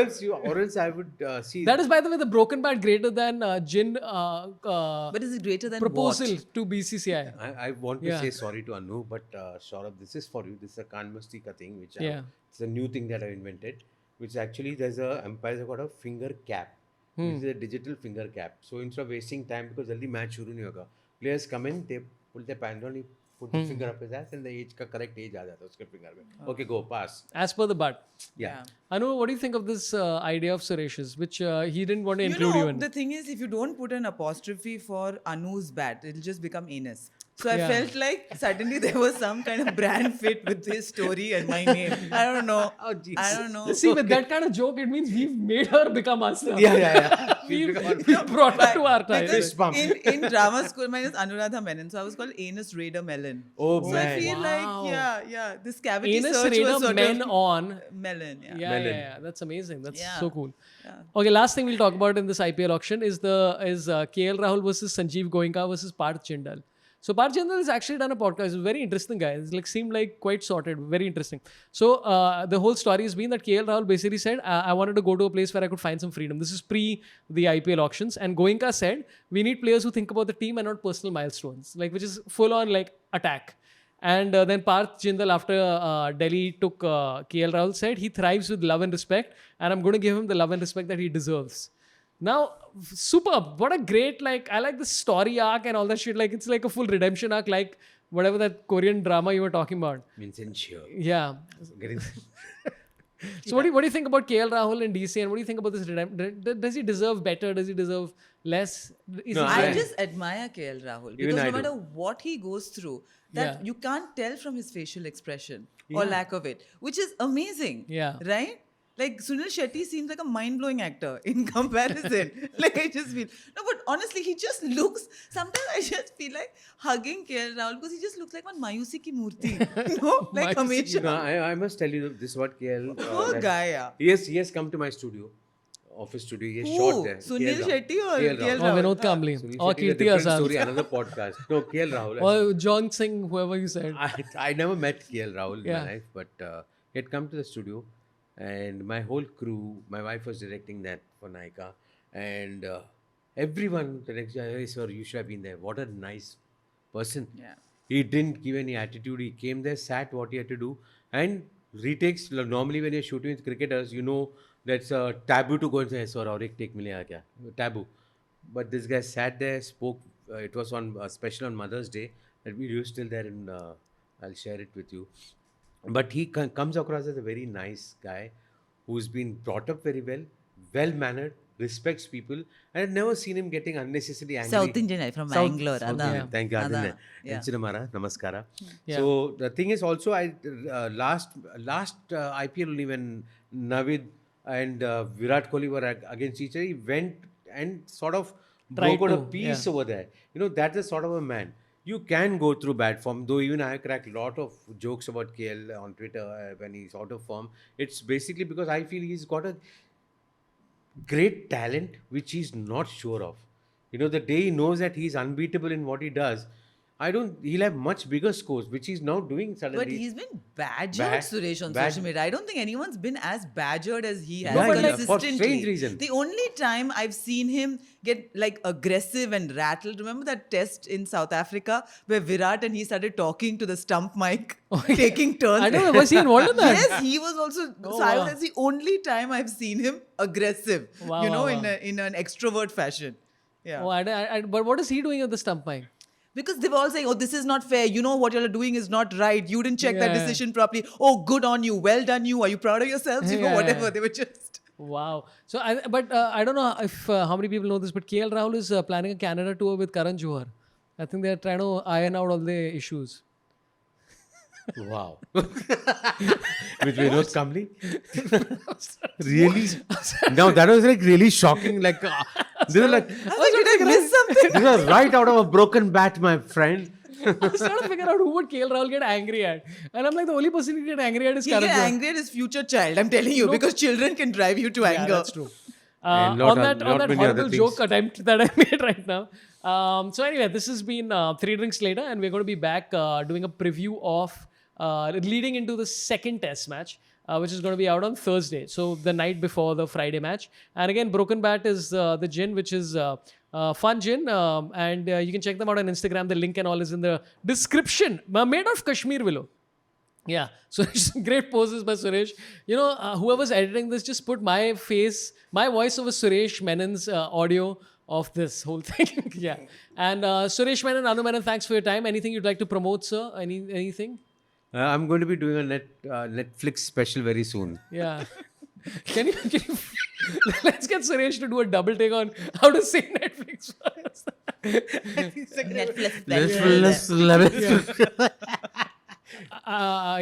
else I would see. That is, by the way, the broken bat greater than gin but is it greater than proposal what? to BCCI. I want to Yeah. say sorry to Anu, but Saurabh, this is for you. This is a Kanmasti ka thing, which Yeah. it's a new thing that I invented. Which actually there's a umpires have got a finger cap, which is a digital finger cap. So instead of wasting time, because jaldi match shuru nahi hoga, players come in, they put their pants on, he put the finger up his ass, and the age ka correct age aa jata hai uske finger mein. Okay, go pass. As per the bat. Yeah. Anu, what do you think of this idea of Suresh's, which he didn't want to You include know, you in? the thing is, if you don't put an apostrophe for Anu's bat, it'll just become anus. So I Yeah. felt like suddenly there was some kind of brand fit with his story and my name. I don't know. Oh, Jesus. I don't know. See, with that kind of joke, it means we've made her become us now. Yeah. We've brought her to our time. Because Fist bump. in drama school, mine is Anuradha Menon, so I was called Anus Raider Melon. Oh, So man. I feel Wow. like, this cavity Anus search was Raider sort men of on. melon. Yeah. Yeah. That's amazing. That's Yeah. so cool. Yeah. Okay, last thing we'll talk about in this IPL auction is KL Rahul versus Sanjeev Goenka versus Parth Jindal. So Parth Jindal has actually done a podcast. He's a very interesting guy. It's like seemed like quite sorted, very interesting. So the whole story has been that KL Rahul basically said, I wanted to go to a place where I could find some freedom. This is pre the IPL auctions, and Goenka said, we need players who think about the team and not personal milestones, like which is full on like attack. And then Parth Jindal, after Delhi took KL Rahul, said he thrives with love and respect, and I'm going to give him the love and respect that he deserves. Now, superb. What a great, I like the story arc and all that shit. Like, it's like a full redemption arc, like whatever that Korean drama you were talking about. Vincent Shear. Yeah. Getting So what do you think about KL Rahul in DC, and what do you think about this? Does he deserve better? Does he deserve less? Is No, he I I- just admire KL Rahul Even because I no do. matter what he goes through, that Yeah. you can't tell from his facial expression or lack of it, which is amazing. Yeah. Right? Like Sunil Shetty seems like a mind-blowing actor in comparison. Like I just feel no, but honestly, he just looks. Sometimes I just feel like hugging KL Rahul because he just looks like one Mayusi ki murti. No, like Mayusi, Hamisha. I must tell you this is what KL. Poor that- guy, yeah. He has come to my studio, office studio. He has Who? shot there. Sunil KL Shetty or KL KL or Rahul? Vinod Kambli Sunil or Shetty is a Kirti different Azad story, another podcast. No, KL Rahul. or John Singh, whoever you said. I never met KL Rahul in Yeah. my life, but he had come to the studio, and my whole crew, my wife was directing that for Naika, and everyone, the next day, "Hey, sir, you should have been there. What a nice person." Yeah. He didn't give any attitude. He came there, sat what he had to do, and retakes. Normally, when you're shooting with cricketers, you know that's a taboo to go and say, "Sir, aur ek take milega kya?" Taboo. But this guy sat there, spoke. It was on special on Mother's Day. That video is still there, and I'll share it with you. But he comes across as a very nice guy who's been brought up very well, well mannered, respects people, and I've never seen him getting unnecessarily angry. South Indian guy from Bangalore. South Ada. Indian. Thank God. Ada. Yeah. Namaskara. Namaskara. Yeah. So the thing is also, I last IPL only when Navid and Virat Kohli were against each other, he went and sort of Tried broke out a to, piece yeah. over there. You know, that's the sort of a man. You can go through bad form, though even I crack a lot of jokes about KL on Twitter when he's out of form. It's basically because I feel he's got a great talent which he's not sure of. You know, the day he knows that he's unbeatable in what he does, he'll have much bigger scores, which he's now doing suddenly. But he's been badgered, Bad- Suresh, on bad- social media. I don't think anyone's been as badgered as he has No, but like, consistently. for strange reason. The only time I've seen him get like aggressive and rattled, remember that test in South Africa where Virat and he started talking to the stump mic, taking turns? I don't know, was he involved in that? Yes, he was also. Oh, so I wow. that's the only time I've seen him aggressive. Wow, you know, wow, wow. in an extrovert fashion. Yeah. Oh, but what is he doing at the stump mic? Because they were all saying, oh, this is not fair. You know what you're doing is not right. You didn't check that Yeah. decision properly. Oh, good on you. Well done you. Are you proud of yourselves? You know, Yeah. whatever. They were just... Wow. So, I don't know if how many people know this, but KL Rahul is planning a Canada tour with Karan Johar. I think they're trying to iron out all the issues. Wow. With Vinod Kambli? Really? Now that was like really shocking. Like, they were like, I was like, did I miss something? this was right out of a broken bat, my friend. I was trying to figure out who would KL Rahul get angry at. And I'm like, the only person he get angry at is He Karan get Johar. angry at his future child. I'm telling you. Because children can drive you to Yeah, anger. that's true. And On lot that many horrible other joke things. attempt that I made right now. So anyway, this has been 3 drinks later, and we're going to be back doing a preview of leading into the second test match, which is going to be out on Thursday. So the night before the Friday match. And again, Broken Bat is the gin, which is fun gin. And you can check them out on Instagram. The link and all is in the description. Made of Kashmir willow. Yeah, so great poses by Suresh. You know, whoever's editing this, just put my face, my voice over Suresh Menon's audio of this whole thing. Yeah, and Suresh Menon, Anu Menon, thanks for your time. Anything you'd like to promote, sir? Anything? I'm going to be doing a Netflix special very soon. Yeah. Can you let's get Suresh to do a double take on how to say Netflix first. Netflix.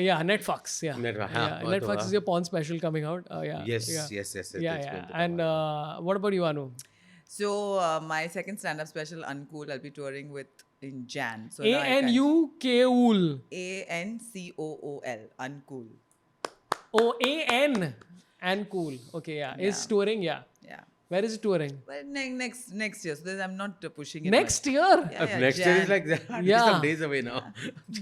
Yeah, Netflix. Yeah, Netflix. Netflix is your porn special coming out. Yeah. Yes. Yeah. It's Yeah, going yeah. to come And what about you, Anu? So my second stand-up special, Uncool, I'll be touring with in Jan. So now I can- ANUKOOL. ANCOOL. Uncool. Oh, AN and cool. Okay, yeah. Is touring, yeah. Yeah. Where is it touring? But next year. So I'm not pushing it. Next year? much. Yeah, Next year Jan. is like that. Yeah. Some days away now.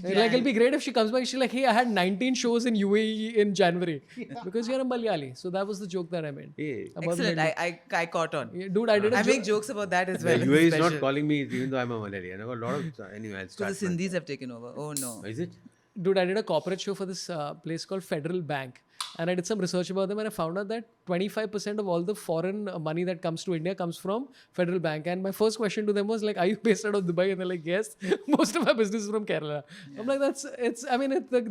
Like, it'll be great if she comes back. She's like, hey, I had 19 shows in UAE in January. Because you're a Malayali. So that was the joke that I made. Hey. About Excellent. Malayali. I caught on. Yeah, dude, I did a I joke. make jokes about that as The well. in UAE the is not special. calling me even though I'm a Malayali. I know a lot of... Anyway, I'll So start. the Sindhis have taken over. Oh no. Is it? Dude, I did a corporate show for this place called Federal Bank. and I did some research about them, and I found out that 25% of all the foreign money that comes to India comes from Federal Bank. And my first question to them was like, "Are you based out of Dubai?" And they're like, "Yes." Most of my business is from Kerala. I'm like,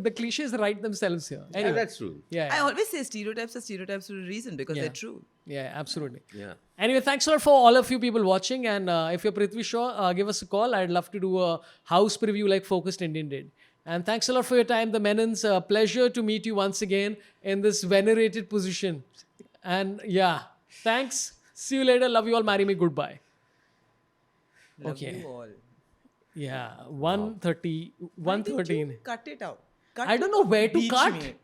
the cliches write themselves here. Anyway, Yeah, that's true. yeah. I always say stereotypes are stereotypes for a reason because they're true. Yeah, absolutely. Yeah. Anyway, thanks a lot for all of you people watching. And if you're Prithvi Shaw, give us a call. I'd love to do a house preview like Focused Indian did. And thanks a lot for your time, the Menons. Pleasure to meet you once again in this venerated position. And yeah, thanks. See you later. Love you all. Marry me. Goodbye. Love Okay. you all. Yeah, 1:30, Why didn't 1:13. you cut it out. Cut I it don't know out. where to Beach cut. me.